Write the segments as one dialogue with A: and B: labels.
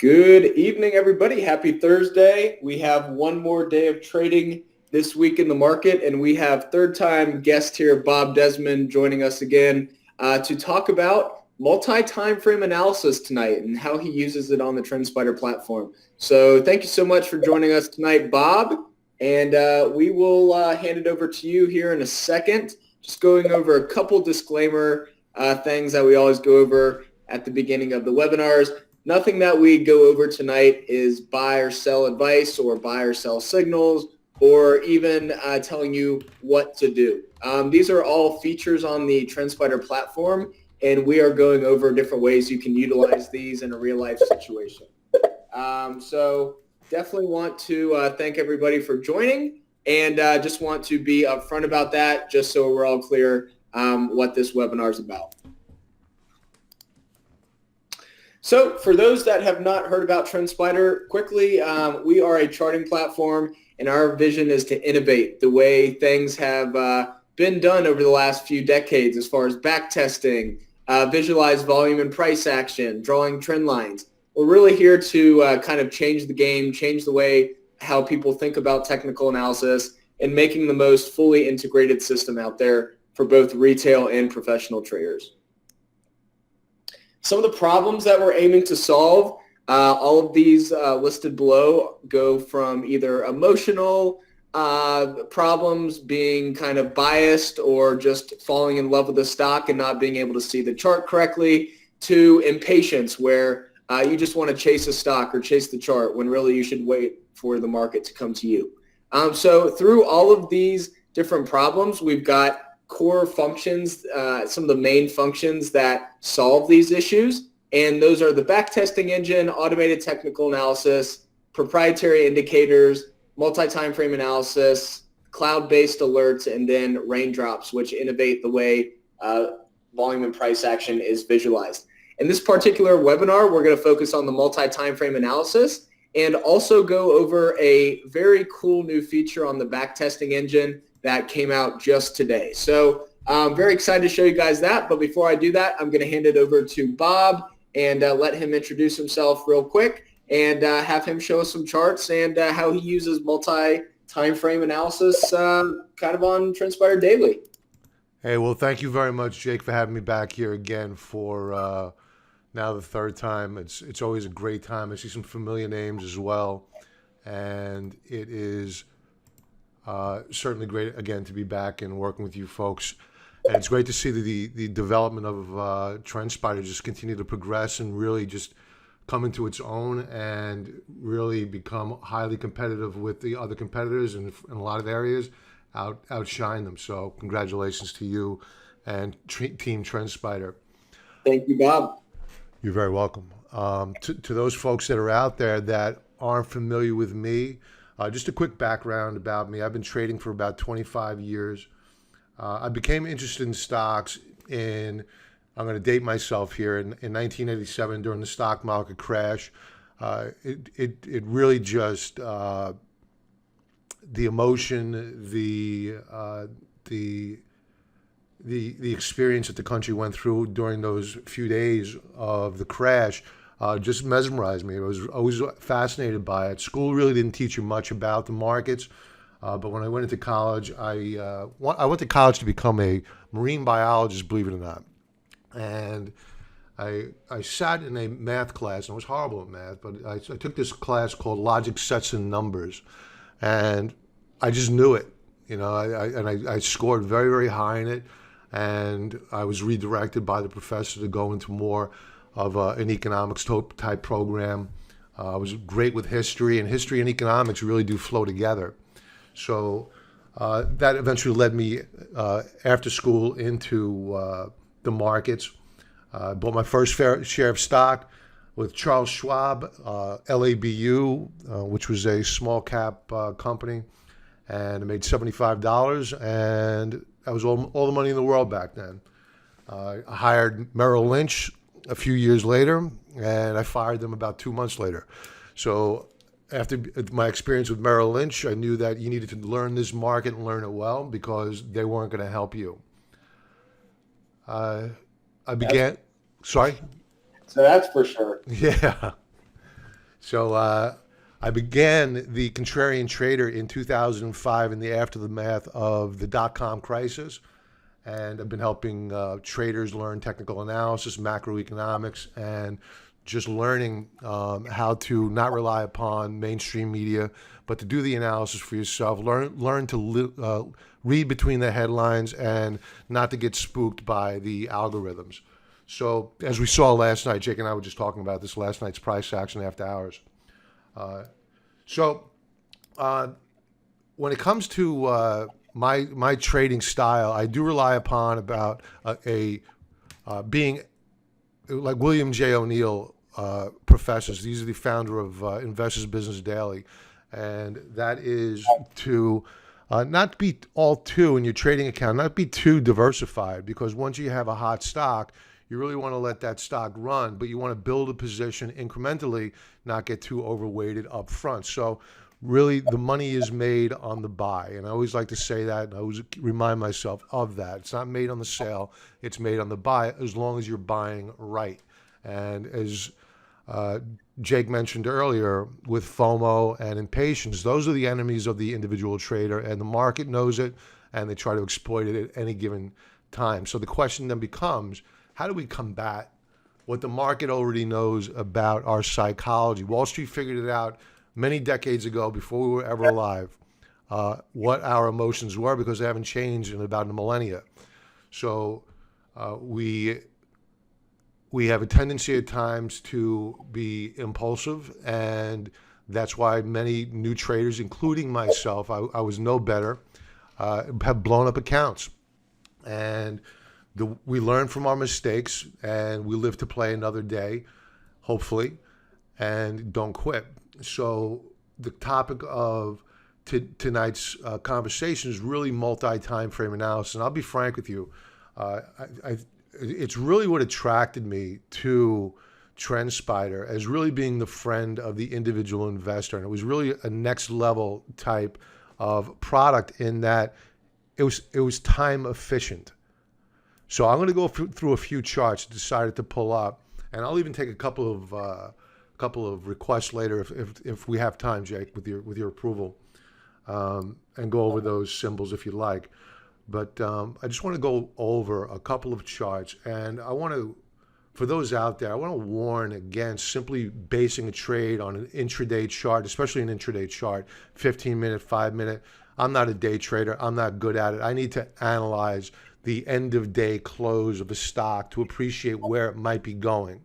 A: Good evening, everybody. Happy Thursday. We have one more day of trading this week in the market, and we have third-time guest here, Bob Desmond, joining us again to talk about multi-time frame analysis tonight and how he uses it on the TrendSpider platform. So thank you so much for joining us tonight, Bob, and we will hand it over to you here in a second. Just going over a couple disclaimer things that we always go over at the beginning of the webinars. Nothing that we go over tonight is buy or sell advice or buy or sell signals or even telling you what to do. These are all features on the TrendSpider platform, and we are going over different ways you can utilize these in a real-life situation. So definitely want to thank everybody for joining, and just want to be upfront about that just so we're all clear what this webinar is about. So for those that have not heard about TrendSpider, quickly, we are a charting platform, and our vision is to innovate the way things have been done over the last few decades as far as backtesting, visualize volume and price action, drawing trend lines. We're really here to kind of change the game, change the way how people think about technical analysis, and making the most fully integrated system out there for both retail and professional traders. Some of the problems that we're aiming to solve, all of these listed below go from either emotional problems, being kind of biased or just falling in love with the stock and not being able to see the chart correctly, to impatience where you just want to chase a stock or chase the chart when really you should wait for the market to come to you. So through all of these different problems, we've got core functions, some of the main functions that solve these issues, and those are the backtesting engine, automated technical analysis, proprietary indicators, multi-time frame analysis, cloud-based alerts, and then raindrops, which innovate the way volume and price action is visualized. In this particular webinar, we're going to focus on the multi-time frame analysis and also go over a very cool new feature on the backtesting engine that came out just today. So I'm very excited to show you guys that. But before I do that, I'm going to hand it over to Bob and let him introduce himself real quick and have him show us some charts and how he uses multi-time frame analysis kind of on TrendSpider Daily.
B: Hey, well, thank you very much, Jake, for having me back here again for now the third time. It's always a great time. I see some familiar names as well. And it is certainly great, again, to be back and working with you folks. And it's great to see the development of TrendSpider just continue to progress and really just come into its own and really become highly competitive with the other competitors and in a lot of areas, outshine them. So congratulations to you and Team TrendSpider.
A: Thank you, Bob.
B: You're very welcome. To those folks that are out there that aren't familiar with me, just a quick background about me. I've been trading for about 25 years. I became interested in stocks I'm going to date myself here, in 1987 during the stock market crash. It really just, the emotion, the experience that the country went through during those few days of the crash just mesmerized me. I was always fascinated by it. School really didn't teach you much about the markets, but when I went into college, I went to college to become a marine biologist, believe it or not. And I sat in a math class, and I was horrible at math, but I took this class called Logic, Sets, and Numbers, and I just knew it. You know, I scored very, very high in it, and I was redirected by the professor to go into more of an economics type program. I was great with history, and history and economics really do flow together. So that eventually led me after school into the markets. I bought my first fair share of stock with Charles Schwab, LABU, which was a small cap company, and I made $75, and that was all the money in the world back then. I hired Merrill Lynch a few years later, and I fired them about 2 months later. So after my experience with Merrill Lynch, I knew that you needed to learn this market and learn it well because they weren't going to help you. I began, sorry?
A: So that's for sure.
B: Yeah. So I began the Contrarian Trader in 2005 in the aftermath of the dot-com crisis. And I've been helping traders learn technical analysis, macroeconomics, and just learning how to not rely upon mainstream media, but to do the analysis for yourself. Learn to read between the headlines and not to get spooked by the algorithms. So as we saw last night, Jake and I were just talking about this last night's price action after hours. So when it comes to my trading style, I do rely upon about being like William J. O'Neill professors. These are the founder of Investors Business Daily, and that is to not be all too in your trading account, not be too diversified, because once you have a hot stock, you really want to let that stock run, but you want to build a position incrementally, not get too overweighted up front. So really the money is made on the buy. And I always like to say that, and I always remind myself of that. It's not made on the sale, it's made on the buy, as long as you're buying right. And as Jake mentioned earlier, with FOMO and impatience, those are the enemies of the individual trader, and the market knows it, and they try to exploit it at any given time. So the question then becomes, how do we combat what the market already knows about our psychology? Wall Street figured it out many decades ago, before we were ever alive, what our emotions were, because they haven't changed in about a millennia. So we have a tendency at times to be impulsive, and that's why many new traders, including myself, I was no better, have blown up accounts. And we learn from our mistakes, and we live to play another day, hopefully, and don't quit. So the topic of tonight's conversation is really multi-time frame analysis. And I'll be frank with you, it's really what attracted me to TrendSpider as really being the friend of the individual investor. And it was really a next level type of product in that it was time efficient. So I'm going to go through a few charts decided to pull up, and I'll even take a couple of requests later if we have time, Jake, with your approval, and go over those symbols if you like. But I just want to go over a couple of charts, and I want to, for those out there, I want to warn against simply basing a trade on an intraday chart, especially an intraday chart, 15-minute, 5-minute. I'm not a day trader. I'm not good at it. I need to analyze the end of day close of a stock to appreciate where it might be going,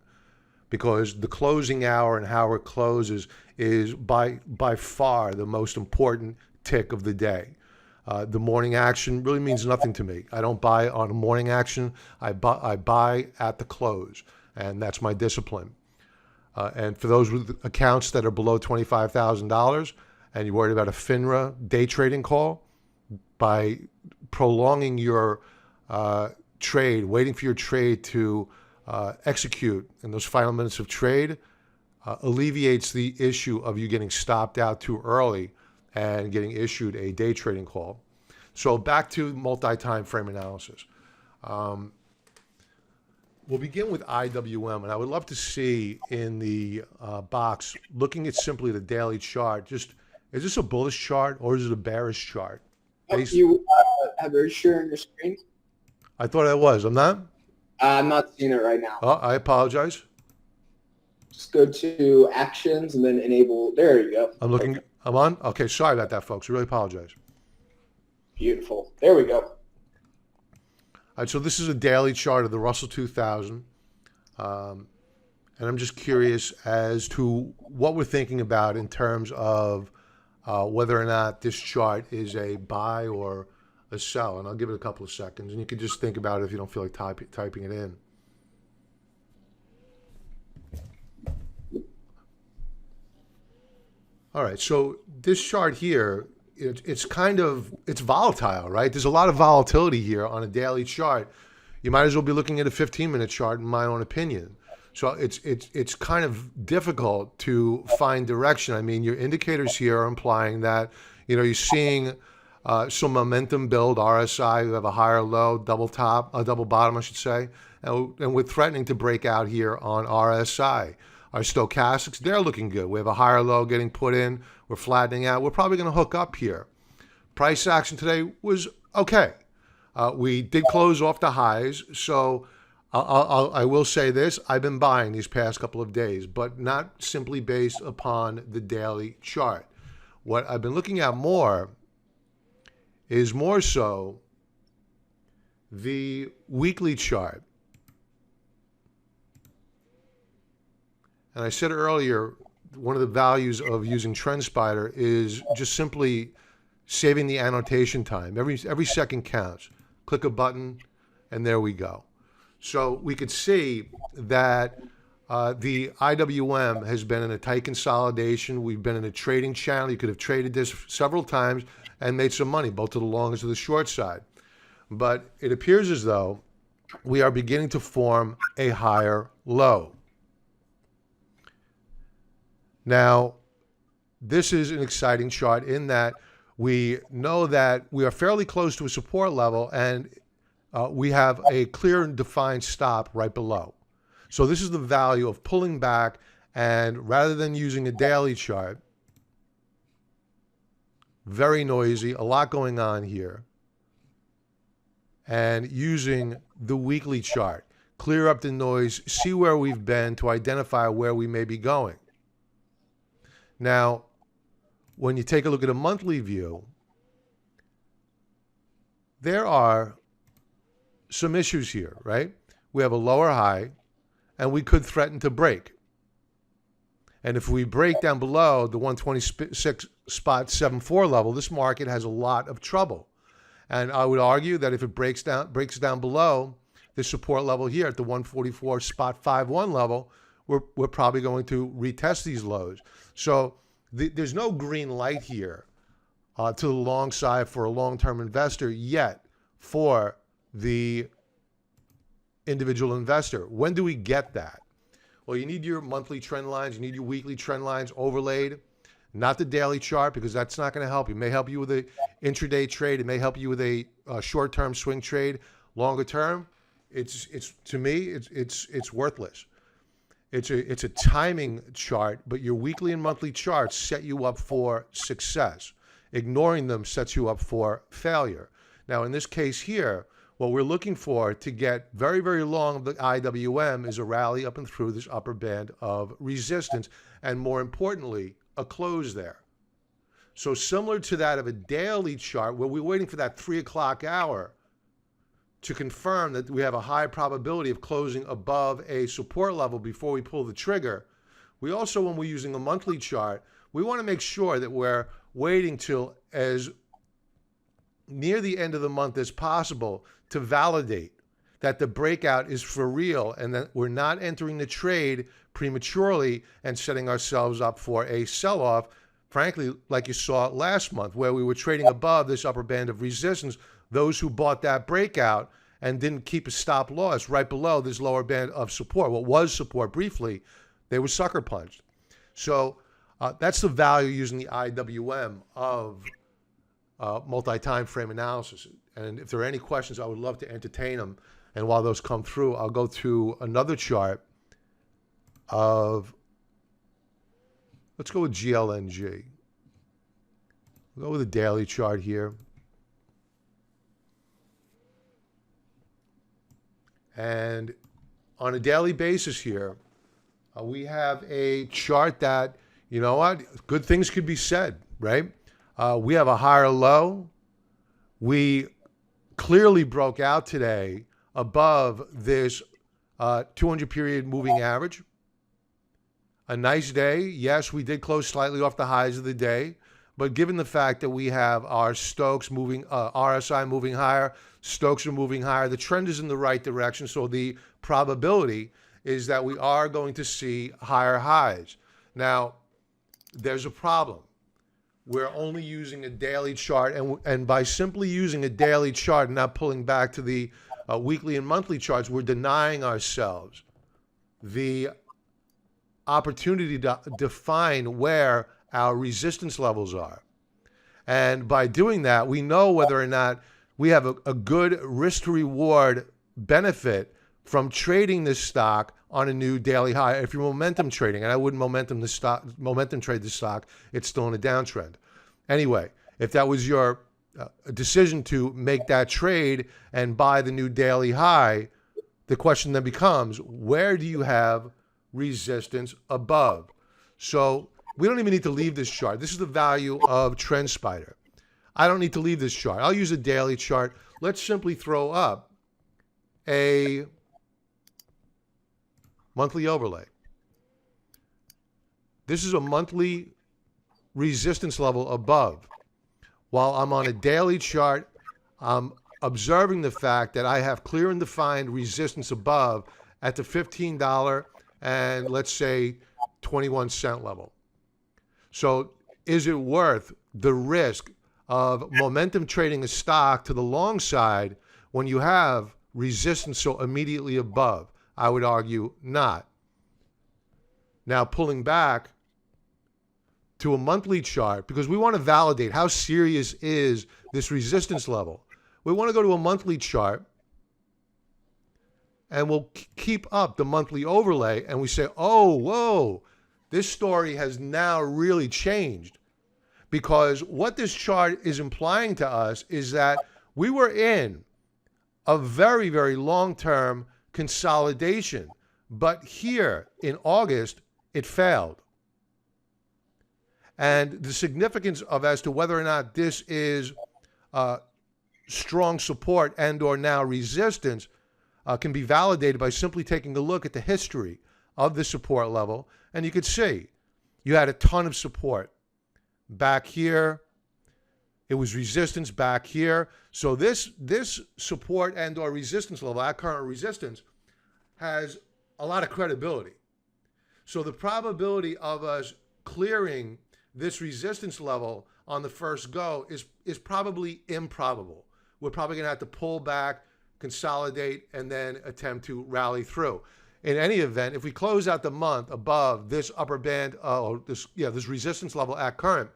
B: because the closing hour and how it closes is by far the most important tick of the day. The morning action really means nothing to me. I don't buy on a morning action. I buy at the close, and that's my discipline. And for those with accounts that are below $25,000 and you're worried about a FINRA day trading call, by prolonging your trade, waiting for your trade to execute in those final minutes of trade, alleviates the issue of you getting stopped out too early and getting issued a day trading call. So back to multi-time frame analysis. We'll begin with IWM, and I would love to see in the box, looking at simply the daily chart, just is this a bullish chart or is it a bearish chart?
A: You have your share on your screen?
B: I thought I was. I'm not?
A: I'm not seeing it right now.
B: Oh, I apologize.
A: Just go to actions and then enable. There you go.
B: I'm looking. I'm on? Okay, sorry about that, folks. I really apologize.
A: Beautiful. There we go.
B: All right, so this is a daily chart of the Russell 2000. And I'm just curious as to what we're thinking about in terms of whether or not this chart is a buy or a sell. And I'll give it a couple of seconds. And you can just think about it if you don't feel like typing it in. All right, so this chart here, it's volatile, right? There's a lot of volatility here on a daily chart. You might as well be looking at a 15-minute chart, in my own opinion. So it's kind of difficult to find direction. I mean, your indicators here are implying that, you're seeing some momentum build. RSI, we have a higher low, double bottom, I should say, and we're threatening to break out here on RSI. Our stochastics, they're looking good. We have a higher low getting put in. We're flattening out. We're probably going to hook up here. Price action today was okay. We did close off the highs, so I will say this. I've been buying these past couple of days, but not simply based upon the daily chart. What I've been looking at more is more so the weekly chart. And I said earlier, one of the values of using TrendSpider is just simply saving the annotation time. Every second counts. Click a button, and there we go. So we could see that the IWM has been in a tight consolidation. We've been in a trading channel. You could have traded this several times and made some money, both to the long and to the short side. But it appears as though we are beginning to form a higher low. Now, this is an exciting chart in that we know that we are fairly close to a support level, and we have a clear and defined stop right below. So this is the value of pulling back, and rather than using a daily chart, very noisy, a lot going on here, and using the weekly chart, clear up the noise, see where we've been to identify where we may be going. Now, when you take a look at a monthly view, there are some issues here, right? We have a lower high, and we could threaten to break. And if we break down below the 126.74 level, this market has a lot of trouble. And I would argue that if it breaks down below the support level here at the 144.51 level, we're probably going to retest these lows. So there's no green light here to the long side for a long-term investor yet for the individual investor. When do we get that? Well, you need your monthly trend lines. You need your weekly trend lines overlaid, not the daily chart, because that's not going to help you. It may help you with an intraday trade. It may help you with a short-term swing trade. Longer term, it's to me, it's worthless. It's a timing chart, but your weekly and monthly charts set you up for success. Ignoring them sets you up for failure. Now, in this case here, what we're looking for to get very, very long of the IWM is a rally up and through this upper band of resistance, and more importantly, a close there. So similar to that of a daily chart, where we're waiting for that 3 o'clock hour to confirm that we have a high probability of closing above a support level before we pull the trigger, we also, when we're using a monthly chart, we want to make sure that we're waiting till as near the end of the month as possible to validate that the breakout is for real and that we're not entering the trade prematurely and setting ourselves up for a sell-off, frankly, like you saw last month, where we were trading above this upper band of resistance. Those who bought that breakout and didn't keep a stop loss right below this lower band of support, what was support briefly, they were sucker punched. So that's the value using the IWM of multi-time frame analysis. And if there are any questions, I would love to entertain them. And while those come through, I'll go through another chart of, let's go with GLNG. We'll go with a daily chart here. And on a daily basis here, we have a chart that, you know what, good things could be said, right? We have a higher low. We clearly broke out today above this 200 period moving average. A nice day. Yes, we did close slightly off the highs of the day, but given the fact that we have our Stokes moving, RSI moving higher, Stokes are moving higher, the trend is in the right direction. So the probability is that we are going to see higher highs. Now, there's a problem. We're only using a daily chart, and by simply using a daily chart and not pulling back to the weekly and monthly charts, we're denying ourselves the opportunity to define where our resistance levels are. And by doing that, we know whether or not we have a good risk to reward benefit from trading this stock on a new daily high. If you're momentum trading, and I wouldn't momentum trade the stock, it's still in a downtrend. Anyway, if that was your decision to make that trade and buy the new daily high, the question then becomes, where do you have resistance above? So we don't even need to leave this chart. This is the value of TrendSpider. I don't need to leave this chart. I'll use a daily chart. Let's simply throw up a monthly overlay. This is a monthly resistance level above. While I'm on a daily chart, I'm observing the fact that I have clear and defined resistance above at the $15 and let's say 21-cent level. So is it worth the risk of momentum trading a stock to the long side when you have resistance so immediately above? I would argue not. Now pulling back to a monthly chart, because we want to validate how serious is this resistance level. We want to go to a monthly chart and we'll keep up the monthly overlay and we say, oh, whoa, this story has now really changed. Because what this chart is implying to us is that we were in a very, very long-term consolidation. But here in August, it failed. And the significance of as to whether or not this is strong support and or now resistance can be validated by simply taking a look at the history of the support level. And you could see you had a ton of support back here. It was resistance back here. So this support and or resistance level, our current resistance, has a lot of credibility. So the probability of us clearing this resistance level on the first go is probably improbable. We're probably going to have to pull back, consolidate, and then attempt to rally through. In any event, if we close out the month above this upper band, this resistance level at current,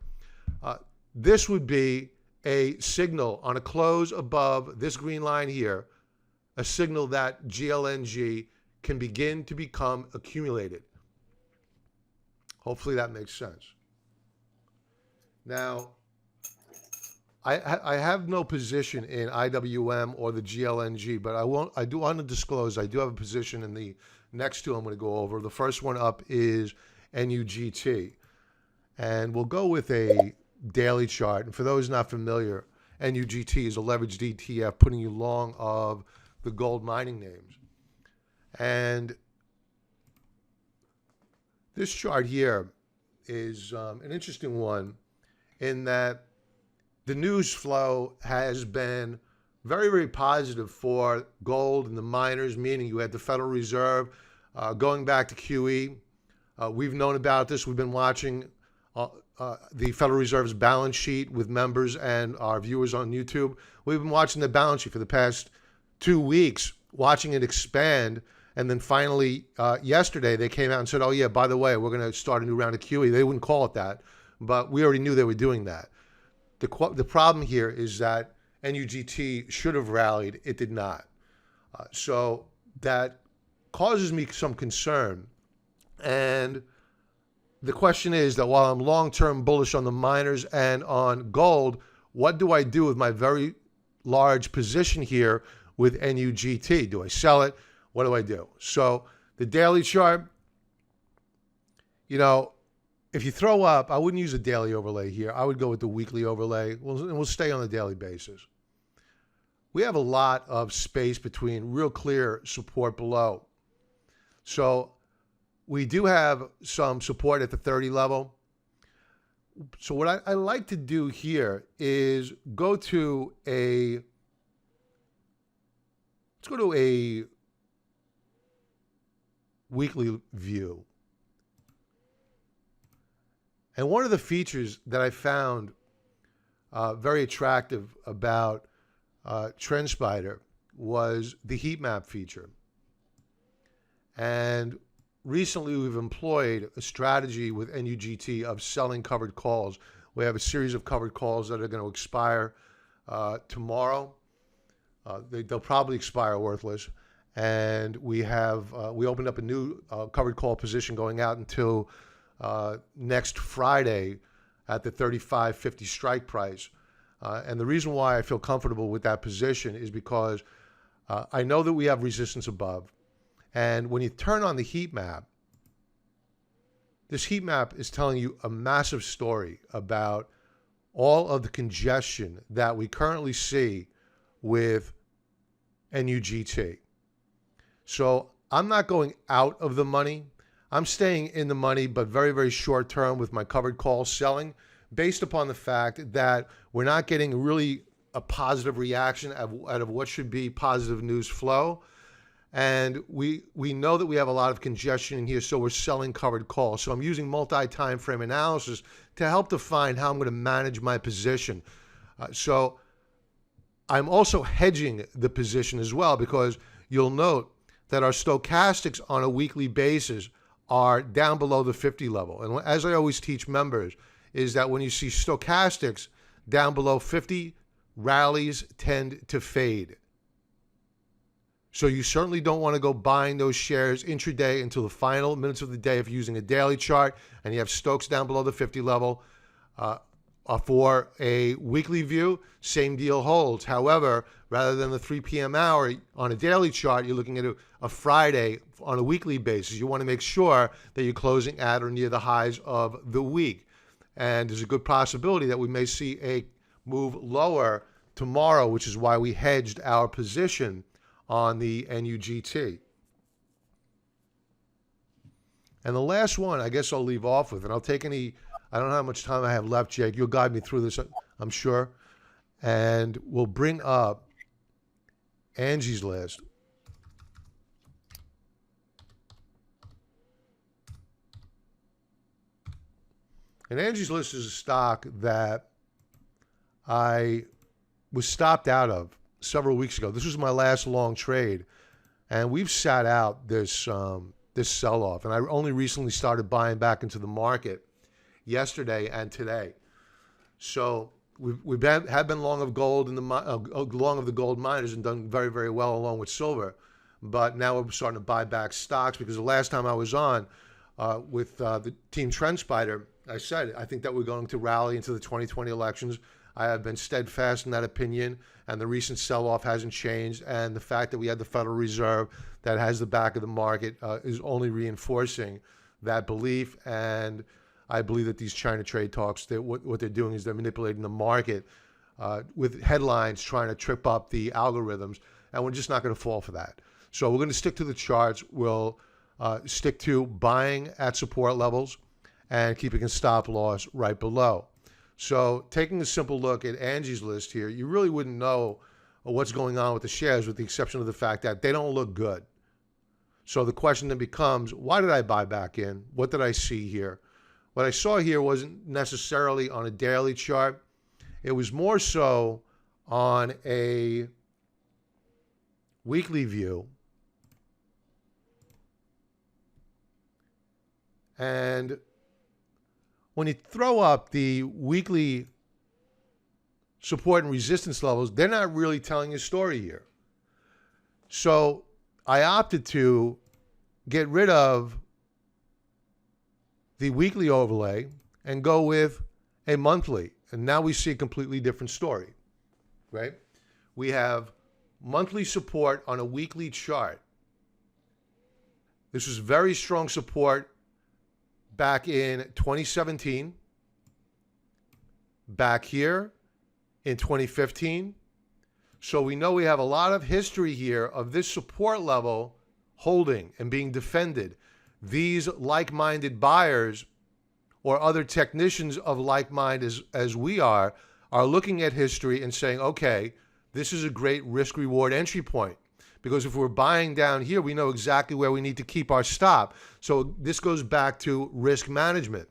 B: this would be a signal on a close above this green line here, a signal that GLNG can begin to become accumulated. Hopefully that makes sense. Now, I have no position in IWM or the GLNG, but I do want to disclose I do have a position in the next two I'm going to go over. The first one up is NUGT. And we'll go with a daily chart. And for those not familiar, NUGT is a leveraged ETF putting you long of the gold mining names. And this chart here is an interesting one in that the news flow has been very, very positive for gold and the miners, meaning you had the Federal Reserve going back to QE. We've known about this. We've been watching the Federal Reserve's balance sheet with members and our viewers on YouTube. We've been watching the balance sheet for the past 2 weeks, watching it expand. And then finally, yesterday, they came out and said, oh, yeah, by the way, we're going to start a new round of QE. They wouldn't call it that, but we already knew they were doing that. The problem here is that NUGT should have rallied. It did not. So that causes me some concern. And the question is that while I'm long-term bullish on the miners and on gold, what do I do with my very large position here with NUGT? Do I sell it? What do I do? So the daily chart, if you throw up, I wouldn't use a daily overlay here. I would go with the weekly overlay, and we'll stay on a daily basis. We have a lot of space between real clear support below. So we do have some support at the 30 level. So what I like to do here is go to a weekly view. And one of the features that I found very attractive about TrendSpider was the heat map feature. And recently we've employed a strategy with NUGT of selling covered calls. We have a series of covered calls that are going to expire tomorrow. They'll probably expire worthless. and we opened up a new covered call position going out until next Friday at the 35.50 strike price. And the reason why I feel comfortable with that position is because I know that we have resistance above. And when you turn on the heat map, this heat map is telling you a massive story about all of the congestion that we currently see with NUGT. So I'm not going out of the money. I'm staying in the money, but very, very short term with my covered call selling, based upon the fact that we're not getting really a positive reaction out of what should be positive news flow. And we know that we have a lot of congestion in here, so we're selling covered calls. So I'm using multi-time frame analysis to help define how I'm going to manage my position. So I'm also hedging the position as well, because you'll note that our stochastics on a weekly basis are down below the 50 level. And as I always teach members, is that when you see stochastics down below 50, rallies tend to fade. So you certainly don't want to go buying those shares intraday until the final minutes of the day if you're using a daily chart and you have Stokes down below the 50 level. For a weekly view, same deal holds. However, rather than the 3 p.m. hour on a daily chart, you're looking at a Friday on a weekly basis. You want to make sure that you're closing at or near the highs of the week. And there's a good possibility that we may see a move lower tomorrow, which is why we hedged our position on the NUGT. And the last one, I guess I'll leave off with, and I'll take any, I don't know how much time I have left, Jake. You'll guide me through this, I'm sure. And we'll bring up Angie's List. And Angie's List is a stock that I was stopped out of several weeks ago. This was my last long trade, and we've sat out this this sell-off. And I only recently started buying back into the market yesterday and today. So have been long of gold in the long of the gold miners and done very, very well along with silver. But now we're starting to buy back stocks, because the last time I was on with the team TrendSpider, I said I think that we're going to rally into the 2020 elections. I have been steadfast in that opinion, and the recent sell-off hasn't changed. And the fact that we had the Federal Reserve that has the back of the market is only reinforcing that belief. And I believe that these China trade talks, what they're doing is they're manipulating the market with headlines trying to trip up the algorithms, and we're just not going to fall for that. So we're going to stick to the charts. We'll stick to buying at support levels and keeping a stop loss right below. So taking a simple look at Angie's List here, you really wouldn't know what's going on with the shares, with the exception of the fact that they don't look good. So the question then becomes, why did I buy back in? What did I see here? What I saw here wasn't necessarily on a daily chart. It was more so on a weekly view. And when you throw up the weekly support and resistance levels, they're not really telling a story here. So I opted to get rid of the weekly overlay and go with a monthly. And now we see a completely different story, right? We have monthly support on a weekly chart. This was very strong support back in 2017, back here in 2015. So we know we have a lot of history here of this support level holding and being defended. These like-minded buyers or other technicians of like mind as we are looking at history and saying, okay, this is a great risk-reward entry point. Because if we're buying down here, we know exactly where we need to keep our stop. So this goes back to risk management.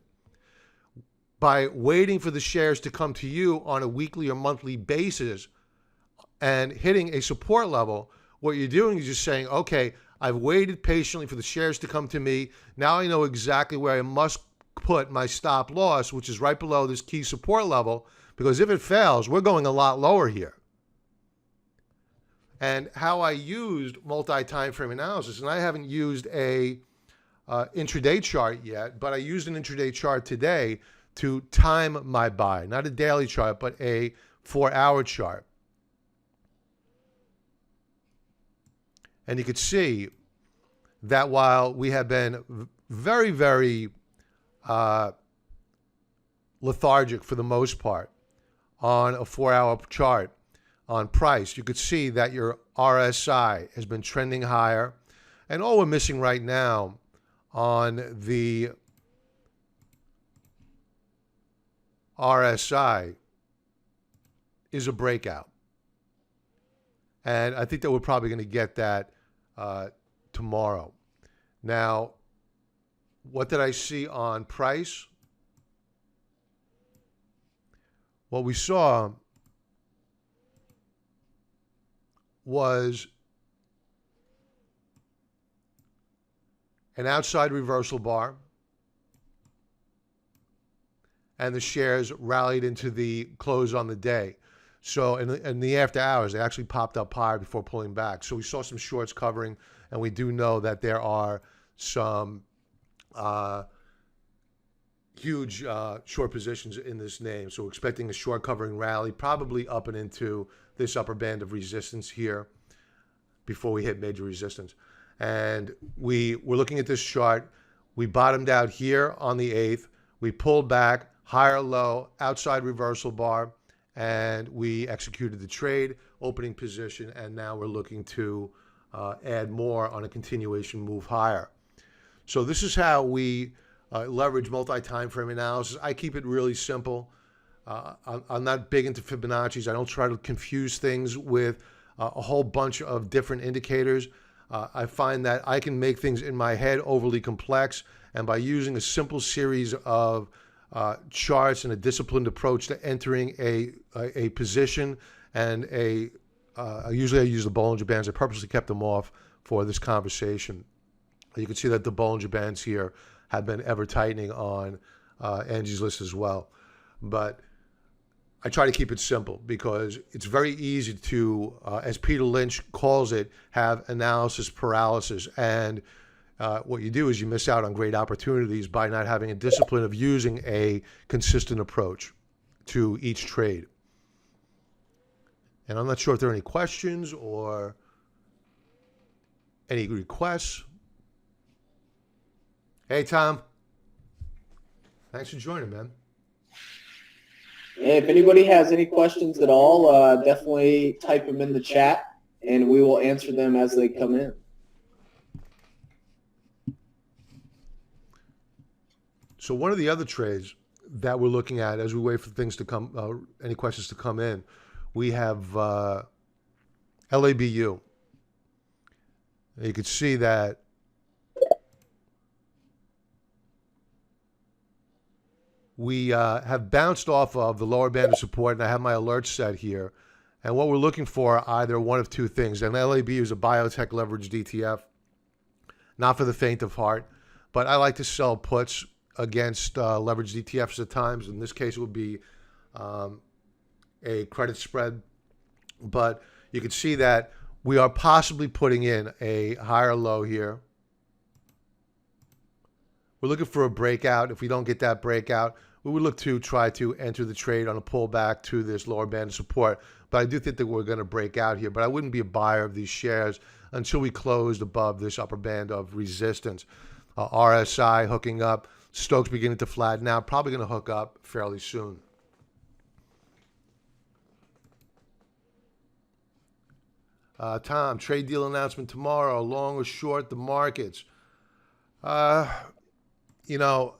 B: By waiting for the shares to come to you on a weekly or monthly basis and hitting a support level, what you're doing is just saying, okay, I've waited patiently for the shares to come to me. Now I know exactly where I must put my stop loss, which is right below this key support level, because if it fails, we're going a lot lower here. And how I used multi-time frame analysis, and I haven't used a intraday chart yet, but I used an intraday chart today to time my buy, not a daily chart, but a 4-hour chart. And you could see that while we have been very, very lethargic for the most part on a 4-hour chart on price, you could see that your RSI has been trending higher. And all we're missing right now on the RSI is a breakout. And I think that we're probably going to get that tomorrow. Now, what did I see on price? What we saw was an outside reversal bar, and the shares rallied into the close on the day. So in the after hours, they actually popped up higher before pulling back. So we saw some shorts covering, and we do know that there are some huge short positions in this name. So we're expecting a short covering rally, probably up and into this upper band of resistance here before we hit major resistance. And we were looking at this chart. We bottomed out here on the 8th. We pulled back, higher low, outside reversal bar, and we executed the trade, opening position, and now we're looking to add more on a continuation move higher. So this is how we leverage multi-time frame analysis. I keep it really simple. I'm not big into Fibonacci's. I don't try to confuse things with a whole bunch of different indicators. I find that I can make things in my head overly complex, and by using a simple series of charts and a disciplined approach to entering a position, and usually I use the Bollinger Bands. I purposely kept them off for this conversation. You can see that the Bollinger Bands here have been ever tightening on Angie's List as well. But I try to keep it simple because it's very easy to, as Peter Lynch calls it, have analysis paralysis. And what you do is you miss out on great opportunities by not having a discipline of using a consistent approach to each trade. And I'm not sure if there are any questions or any requests. Hey, Tom. Thanks for joining, man.
A: If anybody has any questions at all, definitely type them in the chat, and we will answer them as they come in.
B: So one of the other trades that we're looking at as we wait for things to come, any questions to come in, we have LABU. You can see that we have bounced off of the lower band of support, and I have my alerts set here. And what we're looking for are either one of two things. And LABU is a biotech leveraged ETF, not for the faint of heart, but I like to sell puts against leveraged ETFs at times. In this case, it would be a credit spread. But you can see that we are possibly putting in a higher low here. We're looking for a breakout. If we don't get that breakout, we would look to try to enter the trade on a pullback to this lower band of support. But I do think that we're going to break out here. But I wouldn't be a buyer of these shares until we closed above this upper band of resistance. RSI hooking up. Stokes beginning to flatten out. Probably going to hook up fairly soon. Tom, trade deal announcement tomorrow. Long or short the markets? You know,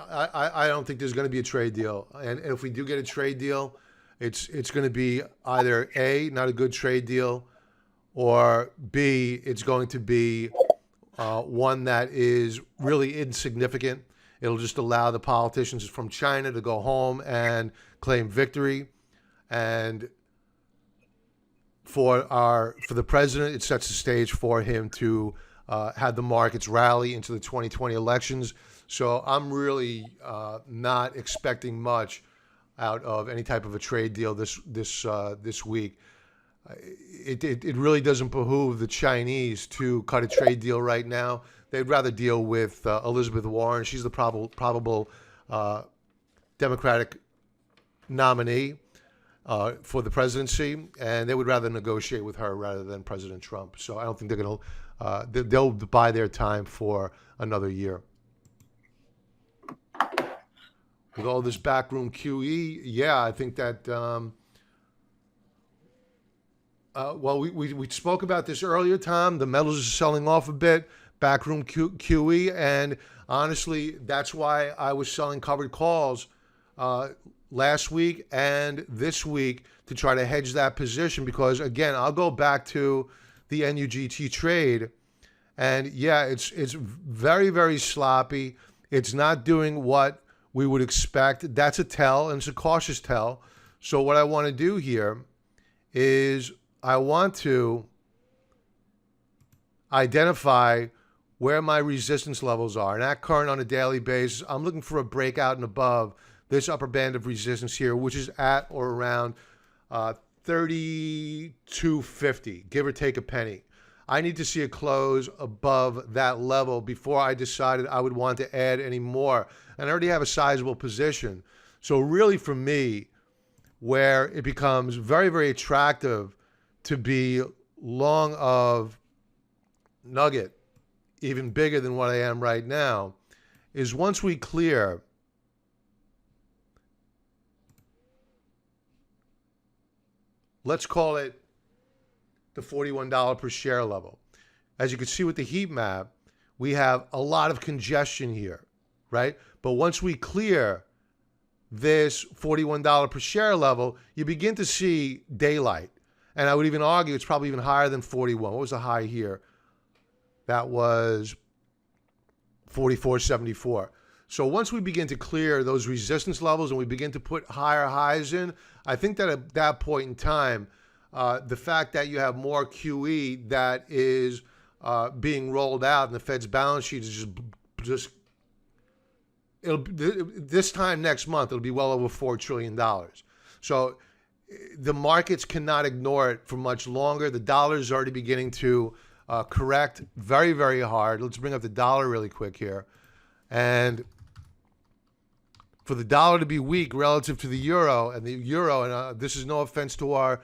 B: I don't think there's going to be a trade deal. And if we do get a trade deal, it's going to be either A, not a good trade deal, or B, it's going to be one that is really insignificant. It'll just allow the politicians from China to go home and claim victory. And for the president, it sets the stage for him to have the markets rally into the 2020 elections. So I'm really not expecting much out of any type of a trade deal this week. it really doesn't behoove the Chinese to cut a trade deal right now. They'd rather deal with Elizabeth Warren. She's the probable Democratic nominee for the presidency, and they would rather negotiate with her rather than President Trump. So I don't think they're going to. They'll buy their time for another year. With all this backroom QE, yeah, I think that. Well, we spoke about this earlier, Tom. The metals are selling off a bit, backroom QE, and honestly, that's why I was selling covered calls last week and this week to try to hedge that position. Because again, I'll go back to the NUGT trade, and yeah, it's very, very sloppy. It's not doing what we would expect. That's a tell, and it's a cautious tell. So what I want to do here is I want to identify where my resistance levels are. And at current on a daily basis, I'm looking for a breakout and above this upper band of resistance here, which is at or around 3250, give or take a penny. I need to see a close above that level before I decided I would want to add any more. And I already have a sizable position. So really for me, where it becomes very, very attractive to be long of Nugget, even bigger than what I am right now, is once we clear let's call it the $41 per share level. As you can see with the heat map, we have a lot of congestion here, right? But once we clear this $41 per share level, you begin to see daylight. And I would even argue it's probably even higher than 41. What was the high here? That was 44.74. So once we begin to clear those resistance levels and we begin to put higher highs in, I think that at that point in time, the fact that you have more QE that is being rolled out and the Fed's balance sheet is just this time next month, it'll be well over $4 trillion. So the markets cannot ignore it for much longer. The dollar is already beginning to correct very, very hard. Let's bring up the dollar really quick here. And for the dollar to be weak relative to the euro, and this is no offense to our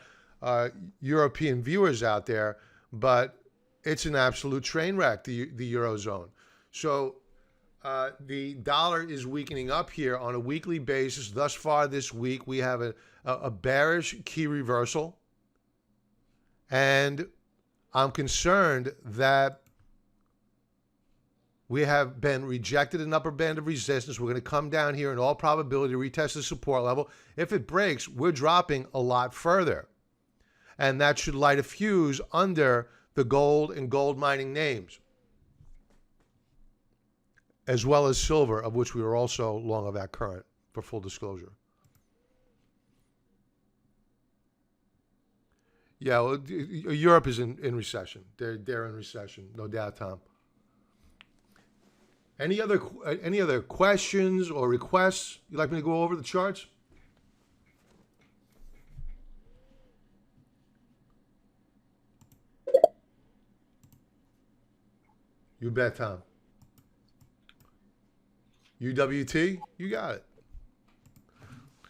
B: European viewers out there, but it's an absolute train wreck, the Eurozone. So the dollar is weakening up here on a weekly basis. Thus far this week, we have a bearish key reversal. And I'm concerned that we have been rejected an upper band of resistance. We're going to come down here in all probability, retest the support level. If it breaks, we're dropping a lot further. And that should light a fuse under the gold and gold mining names, as well as silver, of which we were also long of at current, for full disclosure. Yeah, well, Europe is in recession. They're in recession, no doubt, Tom. Any other questions or requests you'd like me to go over the charts? You bet, Tom. UWT, you got it.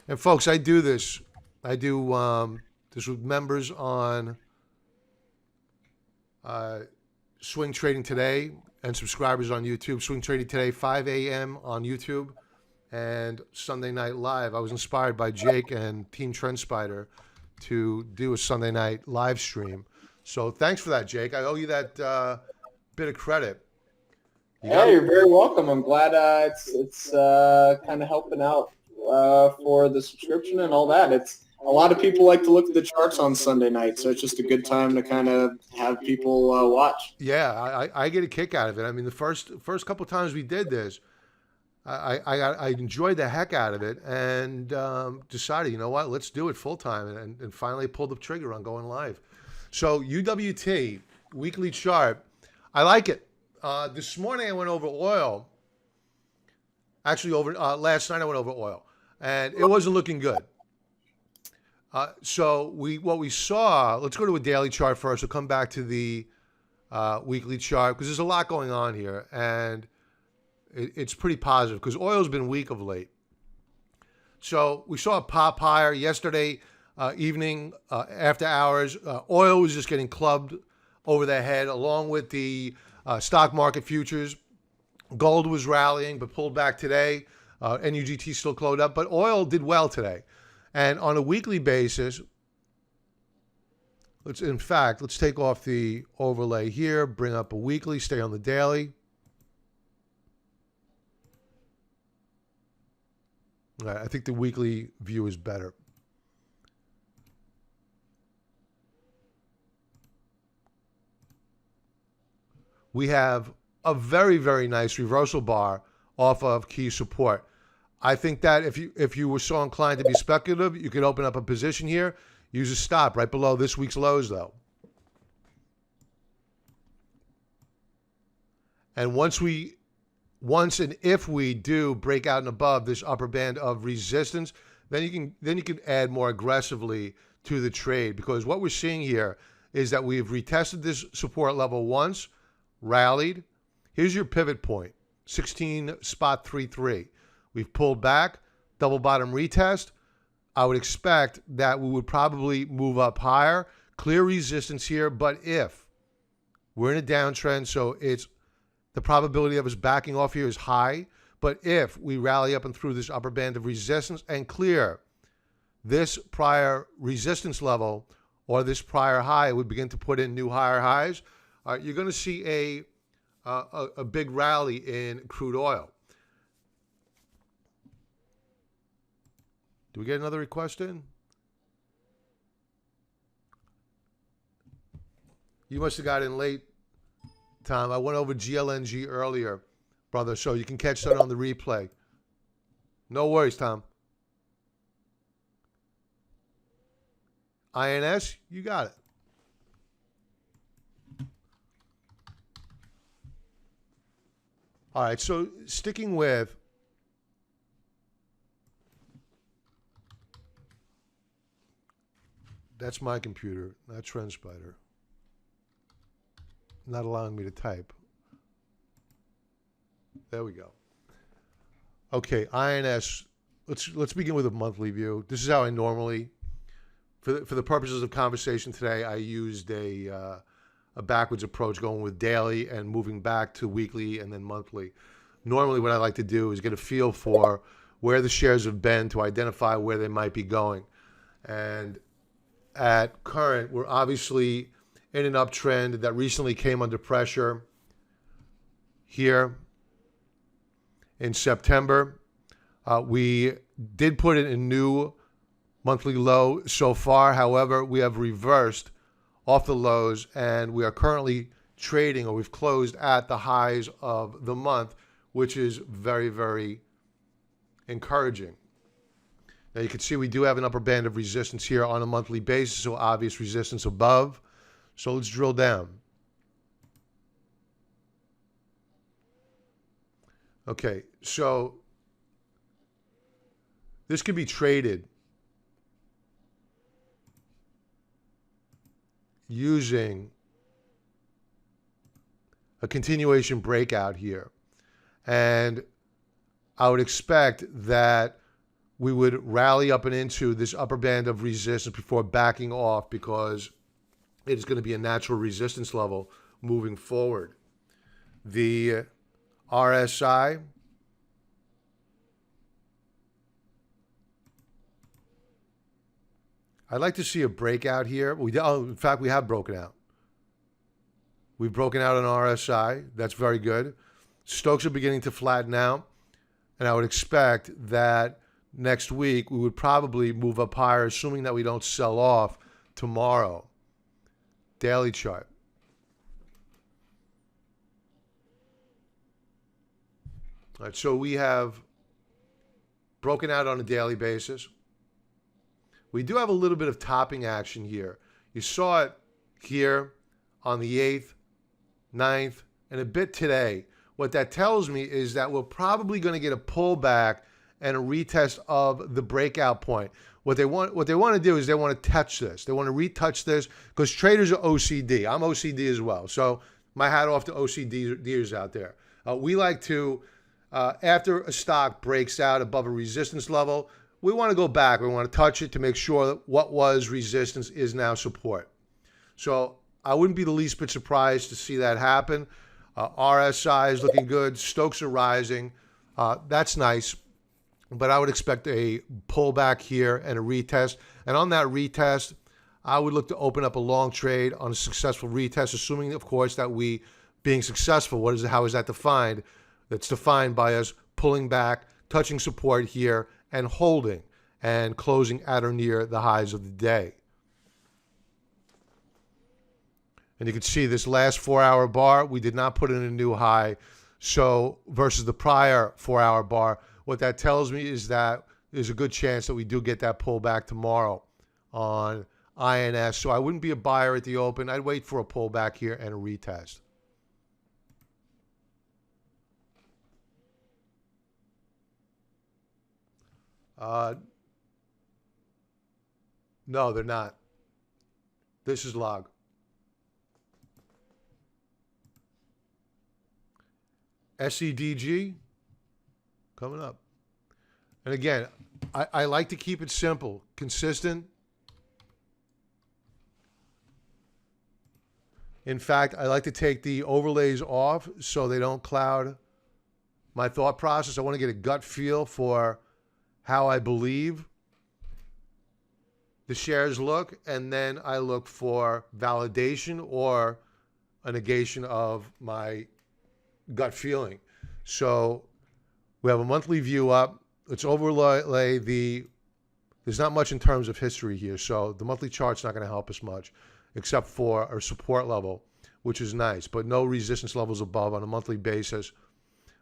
B: And folks, I do this. I do this with members on Swing Trading Today and subscribers on YouTube. Swing Trading Today, 5 a.m. on YouTube, and Sunday Night Live. I was inspired by Jake and Team TrendSpider to do a Sunday night live stream. So thanks for that, Jake. I owe you that bit of credit.
A: You're very welcome. I'm glad it's kind of helping out for the subscription and all that. It's a lot of people like to look at the charts on Sunday night, so it's just a good time to kind of have people watch.
B: Yeah, I get a kick out of it. I mean, the first couple of times we did this, I enjoyed the heck out of it and decided, you know what, let's do it full time, and finally pulled the trigger on going live. So UWT weekly chart, I like it. This morning I went over oil. Actually, last night I went over oil, and it wasn't looking good. What we saw, let's go to a daily chart first. We'll come back to the weekly chart because there's a lot going on here, and it's pretty positive because oil's been weak of late. So we saw a pop higher yesterday evening after hours. Oil was just getting clubbed over the head along with the stock market futures. Gold was rallying but pulled back today. NUGT still closed up, but oil did well today. And on a weekly basis, let's take off the overlay here, bring up a weekly, stay on the daily. All right, I think the weekly view is better. We have a very, very nice reversal bar off of key support. I think that if you were so inclined to be speculative, you could open up a position here, use a stop right below this week's lows, though. And once and if we do break out and above this upper band of resistance, then you can add more aggressively to the trade, because what we're seeing here is that we've retested this support level once, rallied. Here's your pivot point, 16.33. We've pulled back, double bottom retest. I would expect that we would probably move up higher, clear resistance here, but if we're in a downtrend, so it's the probability of us backing off here is high, but if we rally up and through this upper band of resistance and clear this prior resistance level or this prior high, we begin to put in new higher highs, you're going to see a big rally in crude oil. Do we get another request in? You must have got in late, Tom. I went over GLNG earlier, brother, so you can catch that on the replay. No worries, Tom. INS, you got it. All right, so sticking with that's my computer, not TrendSpider. Not allowing me to type. There we go. Okay, INS. Let's begin with a monthly view. This is how I normally, for the purposes of conversation today, I used a backwards approach, going with daily and moving back to weekly and then monthly. Normally, what I like to do is get a feel for where the shares have been to identify where they might be going. And at current, we're obviously in an uptrend that recently came under pressure here in September. We did put in a new monthly low so far. However, we have reversed off the lows and we are currently trading, or we've closed at the highs of the month, which is very, very encouraging. Now you can see we do have an upper band of resistance here on a monthly basis, so obvious resistance above. So let's drill down. Okay, so this could be traded using a continuation breakout here. And I would expect that we would rally up and into this upper band of resistance before backing off, because it is going to be a natural resistance level moving forward. The RSI, I'd like to see a breakout here. In fact, we have broken out. We've broken out on RSI. That's very good. Stokes are beginning to flatten out, and I would expect that next week we would probably move up higher, assuming that we don't sell off tomorrow. Daily chart. All right, so we have broken out on a daily basis. We do have a little bit of topping action here. You saw it here on the 8th, 9th, and a bit today. What that tells me is that we're probably going to get a pullback and a retest of the breakout point. What they want to do is they want to touch this. They want to retouch this because traders are OCD. I'm OCD as well. So my hat off to OCDers out there. We like to, after a stock breaks out above a resistance level, we want to go back. We want to touch it to make sure that what was resistance is now support. So I wouldn't be the least bit surprised to see that happen. RSI is looking good. Stokes are rising. That's nice. But I would expect a pullback here and a retest. And on that retest, I would look to open up a long trade on a successful retest, assuming, of course, that we being successful. How is that defined? That's defined by us pulling back, touching support here, and holding, and closing at or near the highs of the day. And you can see this last 4-hour bar, we did not put in a new high. So versus the prior 4-hour bar, what that tells me is that there's a good chance that we do get that pullback tomorrow on INS. So I wouldn't be a buyer at the open. I'd wait for a pullback here and a retest. No, they're not. This is log. SEDG coming up. And again, I like to keep it simple, consistent. In fact, I like to take the overlays off so they don't cloud my thought process. I want to get a gut feel for how I believe the shares look, and then I look for validation or a negation of my gut feeling. So we have a monthly view up. Let's overlay there's not much in terms of history here, so the monthly chart's not going to help us much, except for a support level, which is nice, but no resistance levels above on a monthly basis.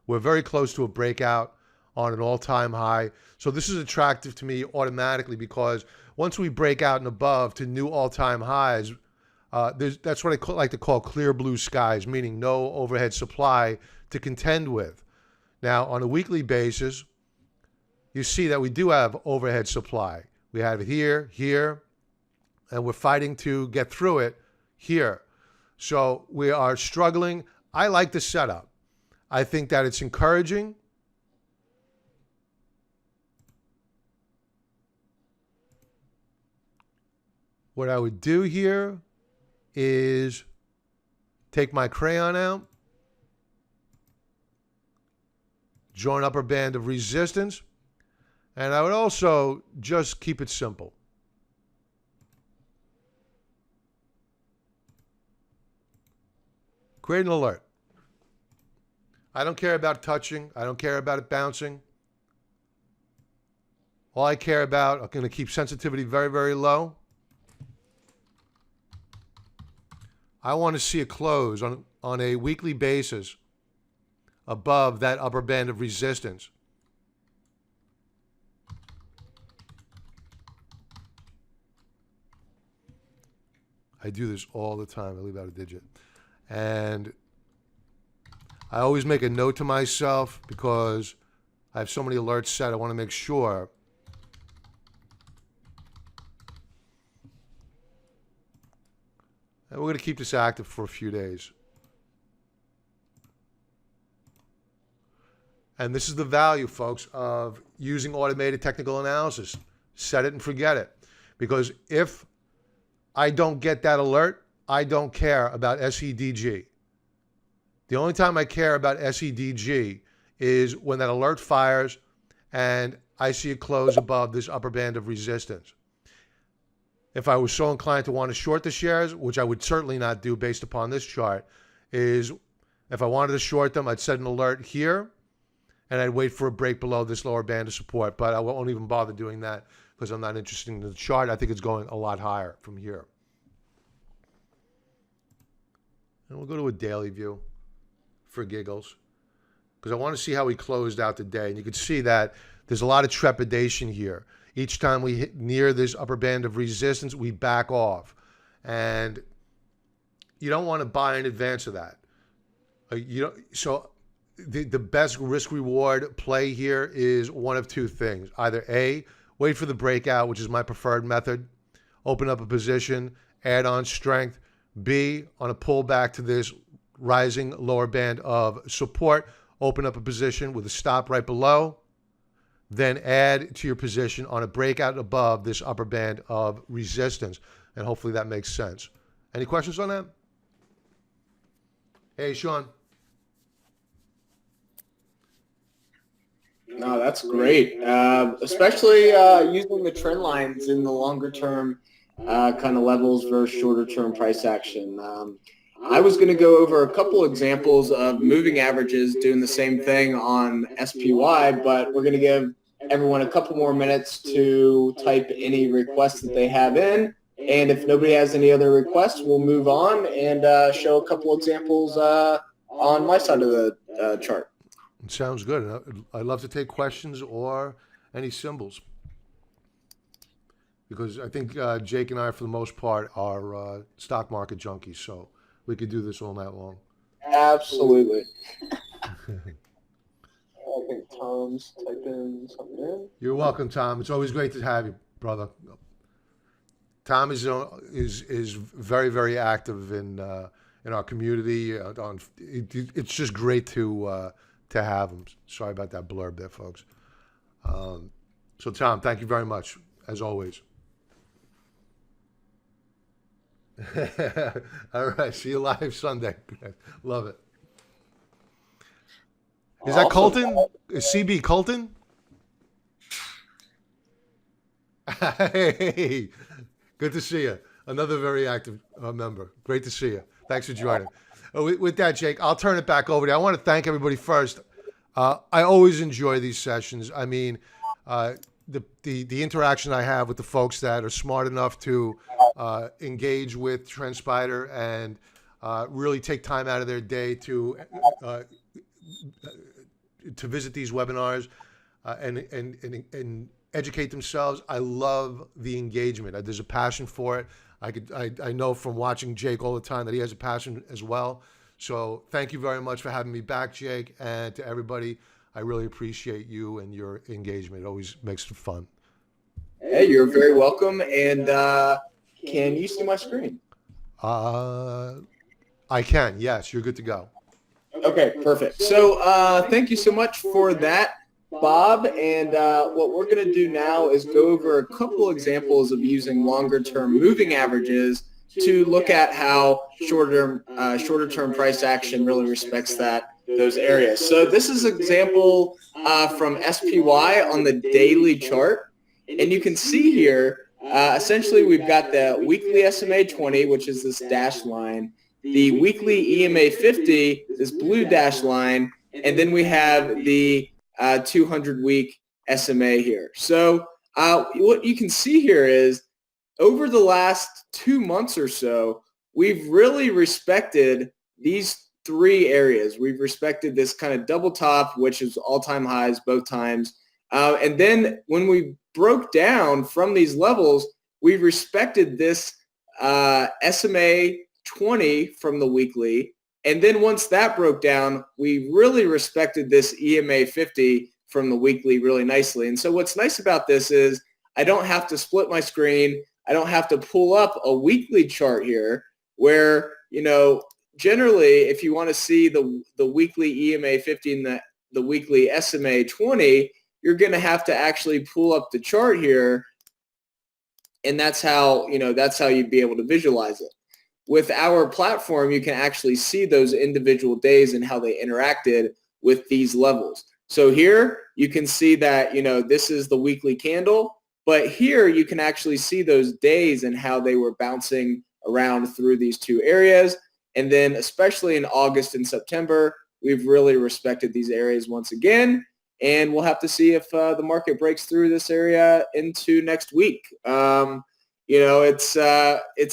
B: We're very close to a breakout on an all-time high. So this is attractive to me automatically because once we break out and above to new all-time highs, that's what I like to call clear blue skies, meaning no overhead supply to contend with. Now, on a weekly basis, you see that we do have overhead supply. We have it here, here, and we're fighting to get through it here. So we are struggling. I like the setup. I think that it's encouraging. What I would do here is take my crayon out, join upper band of resistance, and I would also just keep it simple. Create an alert. I don't care about touching. I don't care about it bouncing. All I care about, I'm going to keep sensitivity very, very low. I want to see a close on a weekly basis above that upper band of resistance. I do this all the time. I leave out a digit. And I always make a note to myself because I have so many alerts set. I want to make sure and we're going to keep this active for a few days. And this is the value, folks, of using automated technical analysis. Set it and forget it. Because if I don't get that alert, I don't care about SEDG. The only time I care about SEDG is when that alert fires and I see it close above this upper band of resistance. If I was so inclined to want to short the shares, which I would certainly not do based upon this chart, is if I wanted to short them, I'd set an alert here and I'd wait for a break below this lower band of support. But I won't even bother doing that because I'm not interested in the chart. I think it's going a lot higher from here. And we'll go to a daily view for giggles because I want to see how we closed out the day. And you can see that there's a lot of trepidation here. Each time we hit near this upper band of resistance, we back off. And you don't want to buy in advance of that. So the best risk reward play here is one of two things. Either A, wait for the breakout, which is my preferred method, open up a position, add on strength. B, on a pullback to this rising lower band of support, open up a position with a stop right below, then add to your position on a breakout above this upper band of resistance. And hopefully that makes sense. Any questions on that? Hey, Sean.
A: No, that's great. Especially using the trend lines in the longer term kind of levels versus shorter term price action. I was going to go over a couple examples of moving averages doing the same thing on SPY, but we're going to give everyone a couple more minutes to type any requests that they have in. And if nobody has any other requests, we'll move on and show a couple examples on my side of the chart.
B: It sounds good. I'd love to take questions or any symbols, because I think Jake and I, for the most part, are stock market junkies, so we could do this all night long.
A: Absolutely. I think Tom's typing something in.
B: You're welcome, Tom. It's always great to have you, brother. Tom is very, very active in our community. It's just great to have him. Sorry about that blurb there, folks. So, Tom, thank you very much, as always. All right, see you live Sunday. Love it. Is that Colton? Is CB Colton? Hey, good to see you. Another very active member. Great to see you. Thanks for joining. With that, Jake, I'll turn it back over to you. I want to thank everybody first. I always enjoy these sessions. I mean, the interaction I have with the folks that are smart enough to engage with TrendSpider and really take time out of their day to visit these webinars and educate themselves. I love the engagement. There's a passion for it. I know from watching Jake all the time that he has a passion as well. So thank you very much for having me back, Jake, and to everybody. I really appreciate you and your engagement. It always makes it fun.
A: Hey, you're very welcome. And can you see my screen?
B: I can. Yes, you're good to go.
A: Okay, perfect. So thank you so much for that, Bob. And what we're going to do now is go over a couple examples of using longer-term moving averages to look at how shorter-term price action really respects those areas. So this is an example from SPY on the daily chart. And you can see here, essentially we've got the weekly SMA 20, which is this dashed line, the weekly EMA 50, this blue dashed line, and then we have the 200-week SMA here. So what you can see here is over the last 2 months or so, we've really respected these three areas. We've respected this kind of double top, which is all-time highs both times. And then when we broke down from these levels, we respected this SMA 20 from the weekly. And then once that broke down, we really respected this EMA 50 from the weekly really nicely. And so what's nice about this is I don't have to split my screen. I don't have to pull up a weekly chart here where, generally if you want to see the weekly EMA 50 and the weekly SMA 20, you're going to have to actually pull up the chart here. And that's how you'd be able to visualize it. With our platform, you can actually see those individual days and how they interacted with these levels. So here you can see that, this is the weekly candle, but here you can actually see those days and how they were bouncing around through these two areas. And then especially in August and September, we've really respected these areas once again. And we'll have to see if the market breaks through this area into next week. It's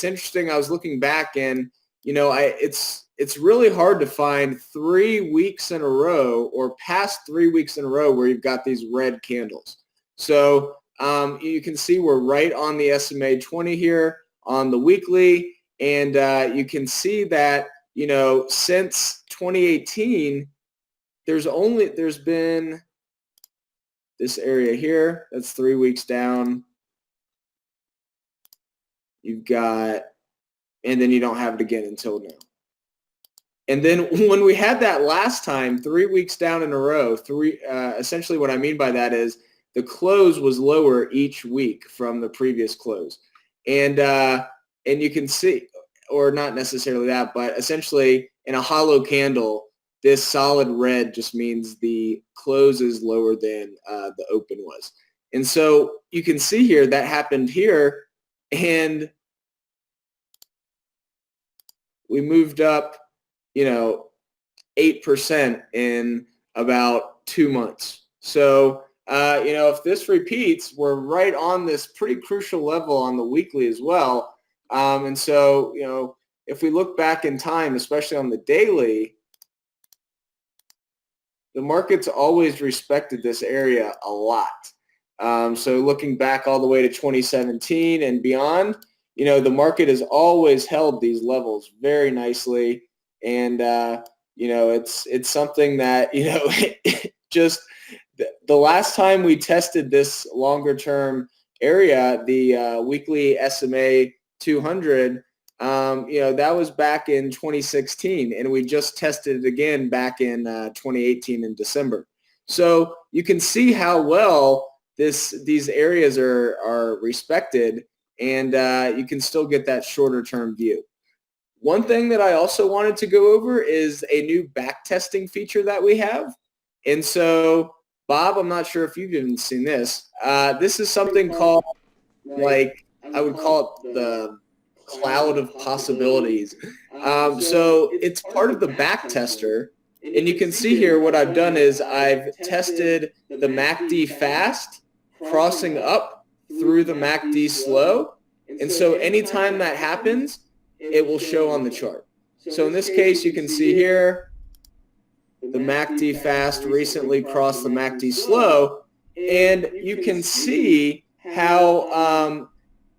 A: interesting. I was looking back and, it's really hard to find 3 weeks in a row or past 3 weeks in a row where you've got these red candles. So you can see we're right on the SMA 20 here on the weekly. And you can see that, since 2018, there's been this area here, that's 3 weeks down. You've got, and then you don't have it again until now. And then when we had that last time, 3 weeks down in a row, essentially what I mean by that is the close was lower each week from the previous close. And you can see, or not necessarily that, but essentially in a hollow candle, this solid red just means the close is lower than the open was. And so you can see here that happened here, and we moved up, 8% in about 2 months. So, if this repeats, we're right on this pretty crucial level on the weekly as well. And so, if we look back in time, especially on the daily, the market's always respected this area a lot. So looking back all the way to 2017 and beyond, the market has always held these levels very nicely. And, it's something that, just the last time we tested this longer term area, the weekly SMA 200, that was back in 2016, and we just tested it again back in 2018 in December. So you can see how well these areas are respected, and you can still get that shorter term view. One thing that I also wanted to go over is a new back testing feature that we have. And so, Bob, I'm not sure if you've even seen this. This is something called, I would call it the cloud of possibilities. So it's part of the back tester. And you can see here what I've done is I've tested the MACD fast crossing up through the MACD slow. And so anytime that happens, it will show on the chart. So in this case, you can see here, the MACD fast recently crossed the MACD slow, and you can see how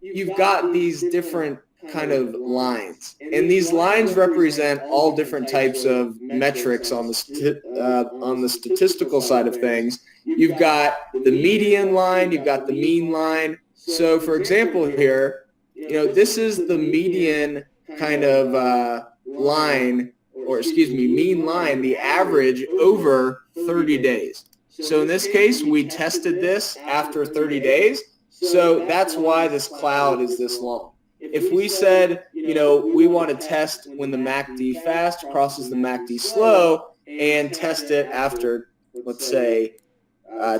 A: you've got these different kind of lines. And these lines represent all different types of metrics on the statistical side of things. You've got the median line, you've got the mean line. So for example here, this is the median kind of line, or mean line, the average over 30 days. So in this case, we tested this after 30 days. So that's why this cloud is this long. If we said, we want to test when the MACD fast crosses the MACD slow and test it after, let's say,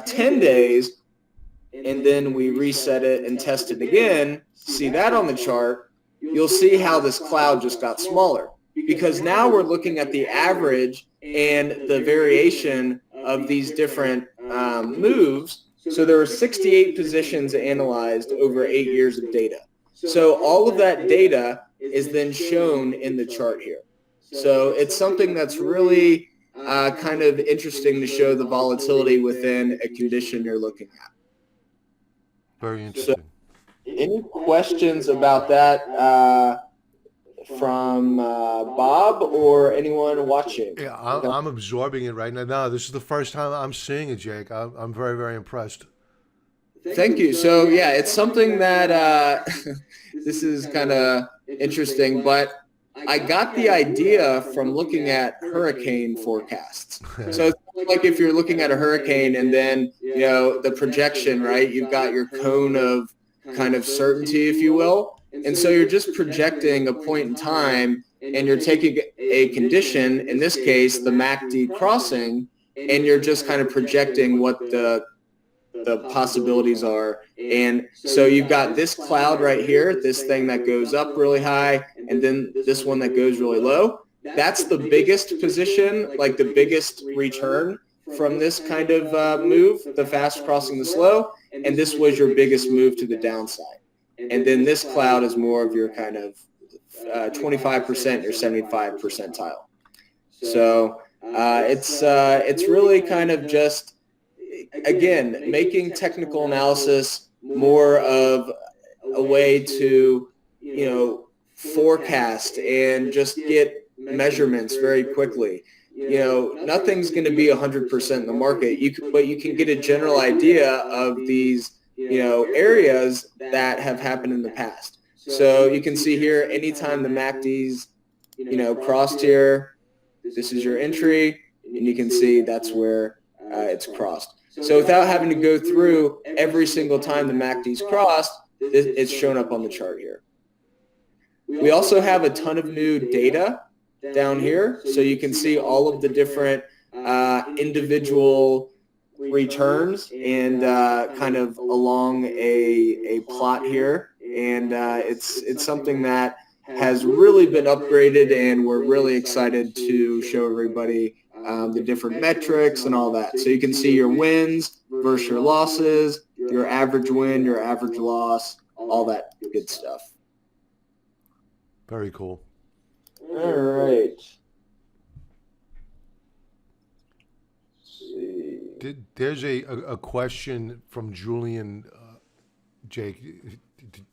A: 10 days, and then we reset it and test it again, see that on the chart, you'll see how this cloud just got smaller. Because now we're looking at the average and the variation of these different moves. So there were 68 positions analyzed over 8 years of data. So all of that data is then shown in the chart here. So it's something that's really kind of interesting to show the volatility within a condition you're looking at.
B: Very interesting.
A: So, any questions about that from Bob or anyone watching?
B: Yeah, I'm absorbing it right now. No, this is the first time I'm seeing it, Jake. I'm very, very impressed.
A: Thank you. So yeah, it's something that this is kind of interesting, but I got the idea from looking at hurricane forecasts. So it's like if you're looking at a hurricane and then, the projection, right? You've got your cone of kind of certainty, if you will. And so you're just projecting a point in time, and you're taking a condition, in this case, the MACD crossing, and you're just kind of projecting what the possibilities are. And so you've got this cloud right here, this thing that goes up really high, and then this one that goes really low. That's the biggest position, like the biggest return from this kind of move, the fast crossing the slow, and this was your biggest move to the downside. And then this cloud is more of your kind of 25%, your 75 percentile. So it's really kind of just, again, making technical analysis more of a way to, forecast and just get measurements very quickly. nothing's going to be 100% in the market. But you can get a general idea of these, areas that have happened in the past. So you can see here, anytime the MACD's, crossed here, this is your entry, and you can see that's where it's crossed. So without having to go through every single time the MACD's crossed, it's shown up on the chart here. We also have a ton of new data down here, so you can see all of the different individual returns and kind of along a plot here, and it's something that has really been upgraded, and we're really excited to show everybody the different metrics and all that. So you can see your wins versus your losses, your average win, your average loss, all that good stuff.
B: Very cool.
A: All right.
B: There's a question from Julian, Jake.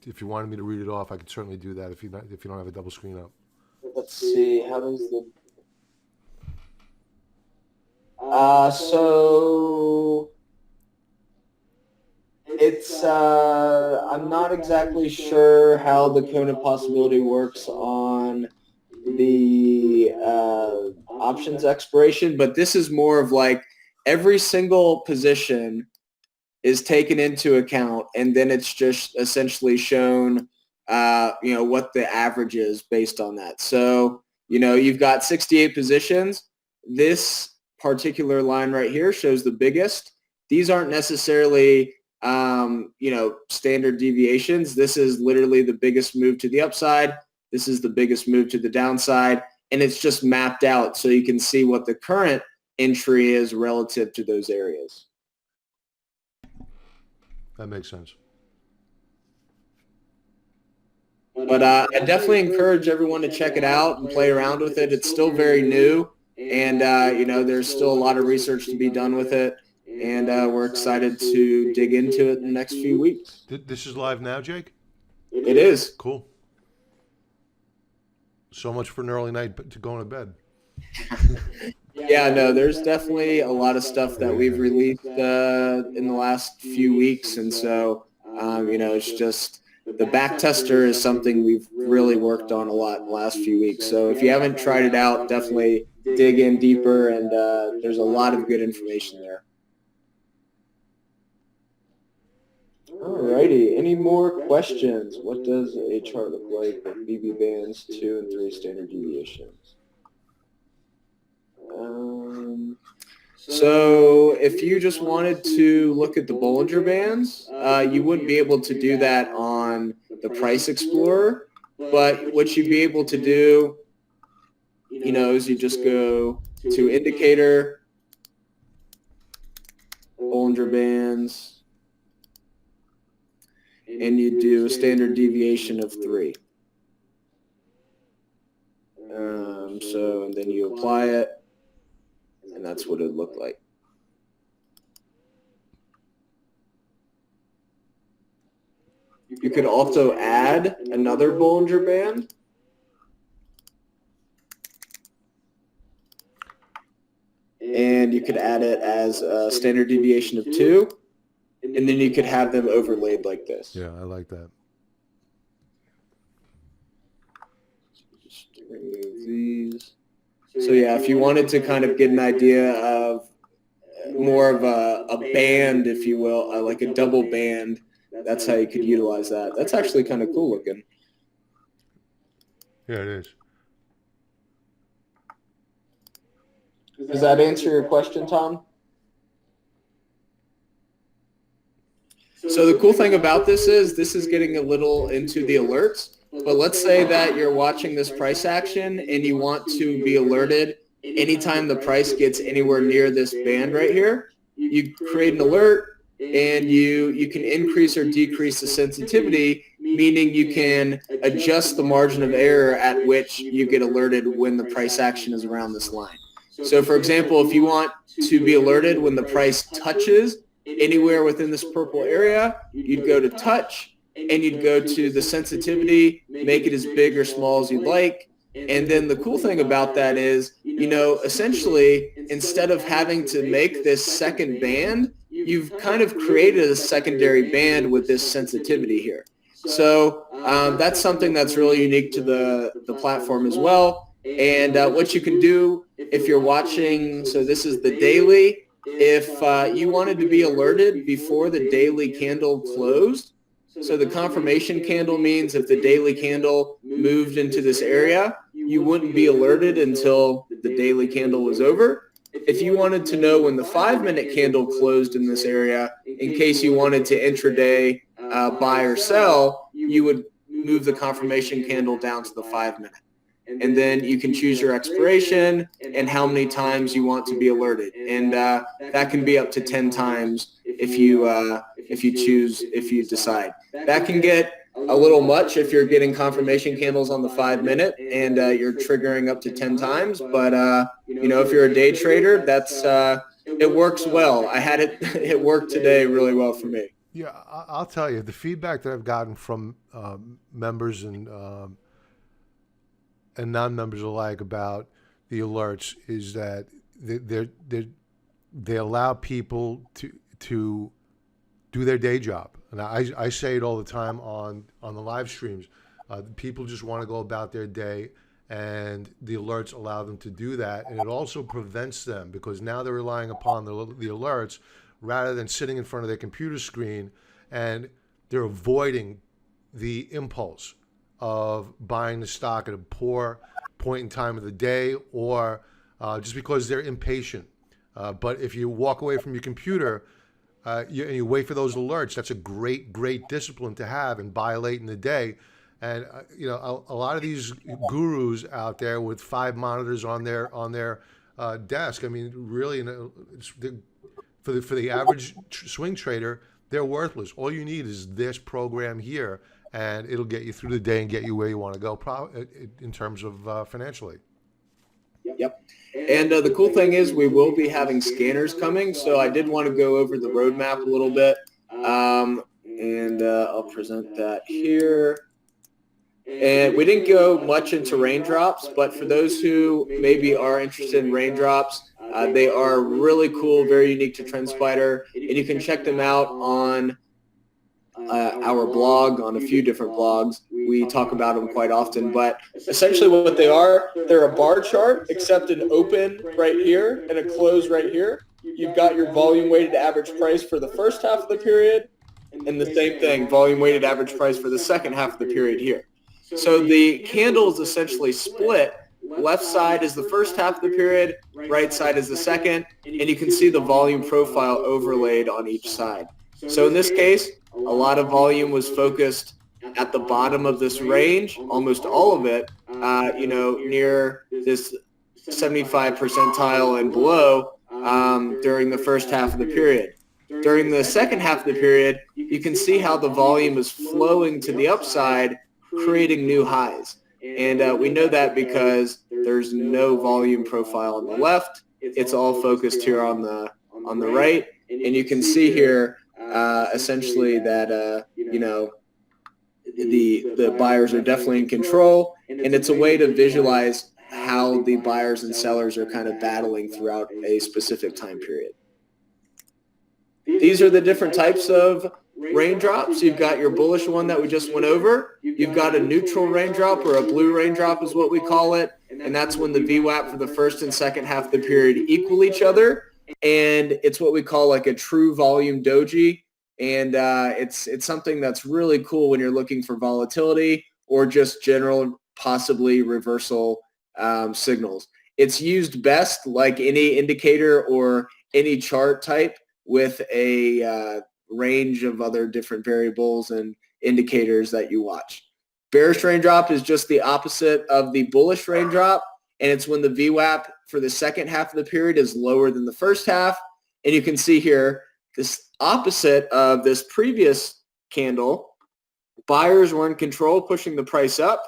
B: If you wanted me to read it off, I could certainly do that if you don't have a double screen up.
A: Let's see. How does the so it's I'm not exactly sure how the cone of possibility works on the options expiration, but this is more of like every single position is taken into account, and then it's just essentially shown what the average is based on that. So you've got 68 positions. This particular line right here shows the biggest. These aren't necessarily standard deviations. This is literally the biggest move to the upside. This is the biggest move to the downside, and it's just mapped out so you can see what the current entry is relative to those areas.
B: That makes sense.
A: But I definitely encourage everyone to check it out and play around with it. It's still very new, and there's still a lot of research to be done with it, and we're excited to dig into it in the next few weeks.
B: This is live now, Jake?
A: It is.
B: Cool. So much for an early night to going to bed.
A: Yeah, no, there's definitely a lot of stuff that we've released in the last few weeks, and so it's just the back tester is something we've really worked on a lot in the last few weeks. So if you haven't tried it out, definitely dig in deeper, and there's a lot of good information there. Alrighty, any more questions? What does a chart look like with BB bands, 2 and 3 standard deviations? So if you just wanted to look at the Bollinger Bands, you wouldn't be able to do that on the Price Explorer. But what you'd be able to do, is you just go to Indicator, Bollinger Bands, and you do a standard deviation of 3. And then you apply it, and that's what it would look like. You could also add another Bollinger Band. And you could add it as a standard deviation of 2. And then you could have them overlaid like this.
B: Yeah, I like that.
A: Just remove these. So yeah, if you wanted to kind of get an idea of more of a band, if you will, like a double band, that's how you could utilize that. That's actually kind of cool looking.
B: Yeah, it is.
A: Does that answer your question, Tom? So the cool thing about this is getting a little into the alerts. But let's say that you're watching this price action and you want to be alerted anytime the price gets anywhere near this band right here. You create an alert, and you can increase or decrease the sensitivity, meaning you can adjust the margin of error at which you get alerted when the price action is around this line. So for example, if you want to be alerted when the price touches anywhere within this purple area, you'd go to touch, and you'd go to the sensitivity, make it as big or small as you'd like. And then the cool thing about that is essentially, instead of having to make this second band, you've kind of created a secondary band with this sensitivity here. So that's something that's really unique to the platform as well. And what you can do if you're watching, so this is the daily. If you wanted to be alerted before the daily candle closed, so the confirmation candle means if the daily candle moved into this area, you wouldn't be alerted until the daily candle was over. If you wanted to know when the 5-minute candle closed in this area, in case you wanted to intraday buy or sell, you would move the confirmation candle down to the 5-minute. And then you can choose your expiration and how many times you want to be alerted. And that can be up to 10 times if you decide. That can get a little much if you're getting confirmation candles on the 5-minute and you're triggering up to 10 times. But, if you're a day trader, it works well. I had it, it worked today really well for me.
B: Yeah, I'll tell you, the feedback that I've gotten from members and non-members alike about the alerts is that they allow people to do their day job. And I say it all the time on the live streams. People just want to go about their day, and the alerts allow them to do that. And it also prevents them, because now they're relying upon the alerts rather than sitting in front of their computer screen, and they're avoiding the impulse of buying the stock at a poor point in time of the day, or just because they're impatient. But if you walk away from your computer and you wait for those alerts, that's a great discipline to have, and buy late in the day. And a lot of these gurus out there with 5 monitors on their desk, I mean, really, for the average swing trader, they're worthless. All you need is this program here, and it'll get you through the day and get you where you want to go in terms of financially.
A: Yep. And the cool thing is we will be having scanners coming, so I did want to go over the roadmap a little bit, and I'll present that here. And we didn't go much into raindrops, but for those who maybe are interested in raindrops, they are really cool, very unique to TrendSpider, and you can check them out on our blog, on a few different blogs. We talk about them quite often, but essentially what they are, they're a bar chart, except an open right here and a close right here. You've got your volume weighted average price for the first half of the period, and the same thing, volume weighted average price for the second half of the period here. So the candle is essentially split. Left side is the first half of the period, right side is the second, and you can see the volume profile overlaid on each side. So in this case, a lot of volume was focused at the bottom of this range, almost all of it, near this 75 percentile and below during the first half of the period. During the second half of the period, you can see how the volume is flowing to the upside, creating new highs. And we know that because there's no volume profile on the left. It's all focused here on the right. And you can see here essentially that, the buyers are definitely in control. And it's a way to visualize how the buyers and sellers are kind of battling throughout a specific time period. These are the different types of raindrops. You've got your bullish one that we just went over. You've got a neutral raindrop, or a blue raindrop is what we call it. And that's when the VWAP for the first and second half of the period equal each other. And it's what we call like a true volume doji. And it's something that's really cool when you're looking for volatility or just general, possibly reversal signals. It's used best like any indicator or any chart type with a range of other different variables and indicators that you watch. Bearish raindrop is just the opposite of the bullish raindrop, and it's when the VWAP for the second half of the period is lower than the first half. And you can see here this opposite of this previous candle. Buyers were in control, pushing the price up.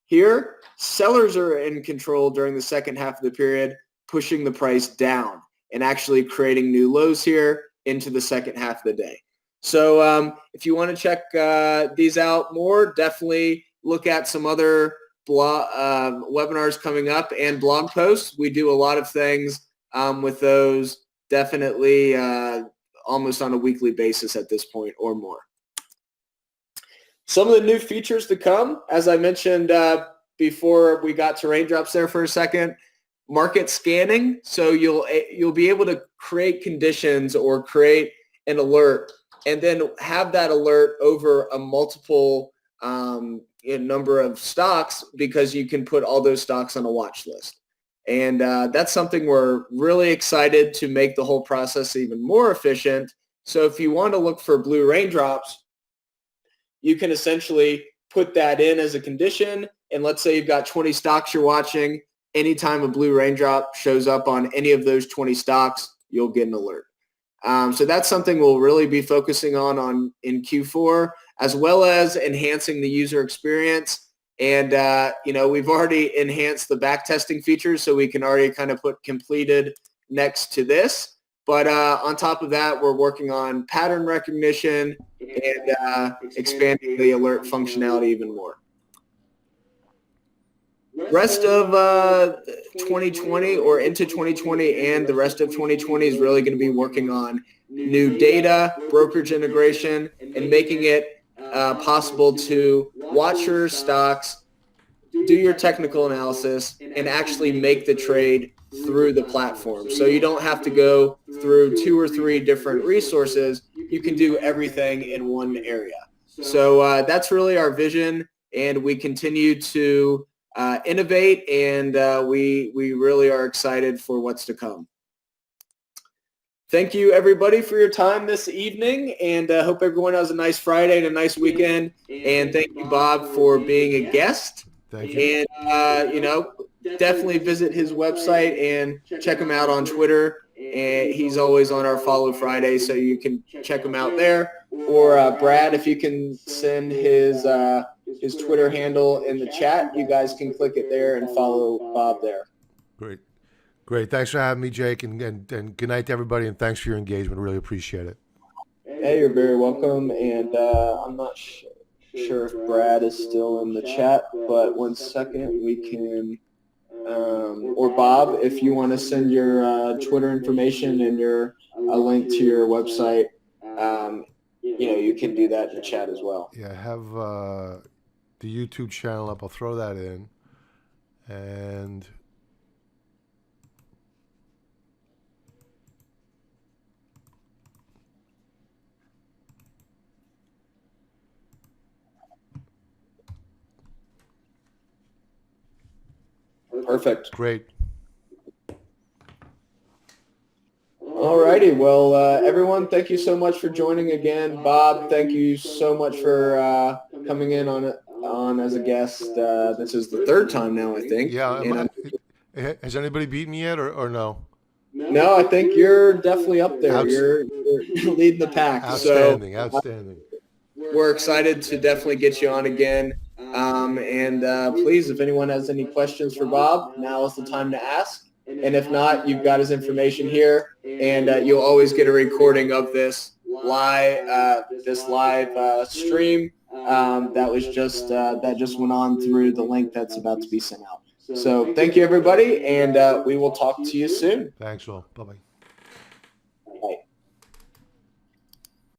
A: Here, sellers are in control during the second half of the period, pushing the price down and actually creating new lows here into the second half of the day. So if you want to check these out more, definitely look at some other webinars coming up and blog posts. We do a lot of things with those, definitely almost on a weekly basis at this point or more. Some of the new features to come, as I mentioned before we got to raindrops there for a second, market scanning. So you'll be able to create conditions or create an alert and then have that alert over a multiple number of stocks, because you can put all those stocks on a watch list. And that's something we're really excited to make the whole process even more efficient. So if you want to look for blue raindrops, you can essentially put that in as a condition. And let's say you've got 20 stocks you're watching. Anytime a blue raindrop shows up on any of those 20 stocks, you'll get an alert. So that's something we'll really be focusing on in Q4, as well as enhancing the user experience. And, we've already enhanced the back testing features, so we can already kind of put completed next to this. But on top of that, we're working on pattern recognition and expanding the alert functionality even more. Rest of 2020 or into 2020 and the rest of 2020 is really going to be working on new data, brokerage integration, and making it possible to watch your stocks, do your technical analysis, and actually make the trade through the platform. So you don't have to go through 2 or 3 different resources. You can do everything in one area. So that's really our vision, and we continue to innovate, and we really are excited for what's to come. Thank you, everybody, for your time this evening, and hope everyone has a nice Friday and a nice weekend. And thank you, Bob, for being a guest.
B: Thank you.
A: And, definitely visit his website and check him out on Twitter. And he's always on our Follow Friday, so you can check him out there. Or Brad, if you can send his Twitter handle in the chat, you guys can click it there and follow Bob there.
B: Great. Thanks for having me, Jake, and good night to everybody, and thanks for your engagement. Really appreciate it.
A: Hey, you're very welcome, and I'm not sure if Brad is still in the chat, but one second, we can, or Bob, if you want to send your Twitter information and a link to your website, you can do that in the chat as well.
B: Yeah, I have the YouTube channel up. I'll throw that in, and
A: Perfect.
B: Great.
A: All righty. Well, everyone, thank you so much for joining again. Bob, thank you so much for coming in on as a guest. This is the 3rd time now, I think.
B: Yeah. Has anybody beaten me yet, or no?
A: No, I think you're definitely up there. You're leading the pack.
B: Outstanding.
A: We're excited to definitely get you on again. And please, if anyone has any questions for Bob, now is the time to ask. And if not, you've got his information here, and you'll always get a recording of this live stream that just went on through the link that's about to be sent out. So thank you, everybody, and we will talk to you soon.
B: Thanks all. Bye-bye.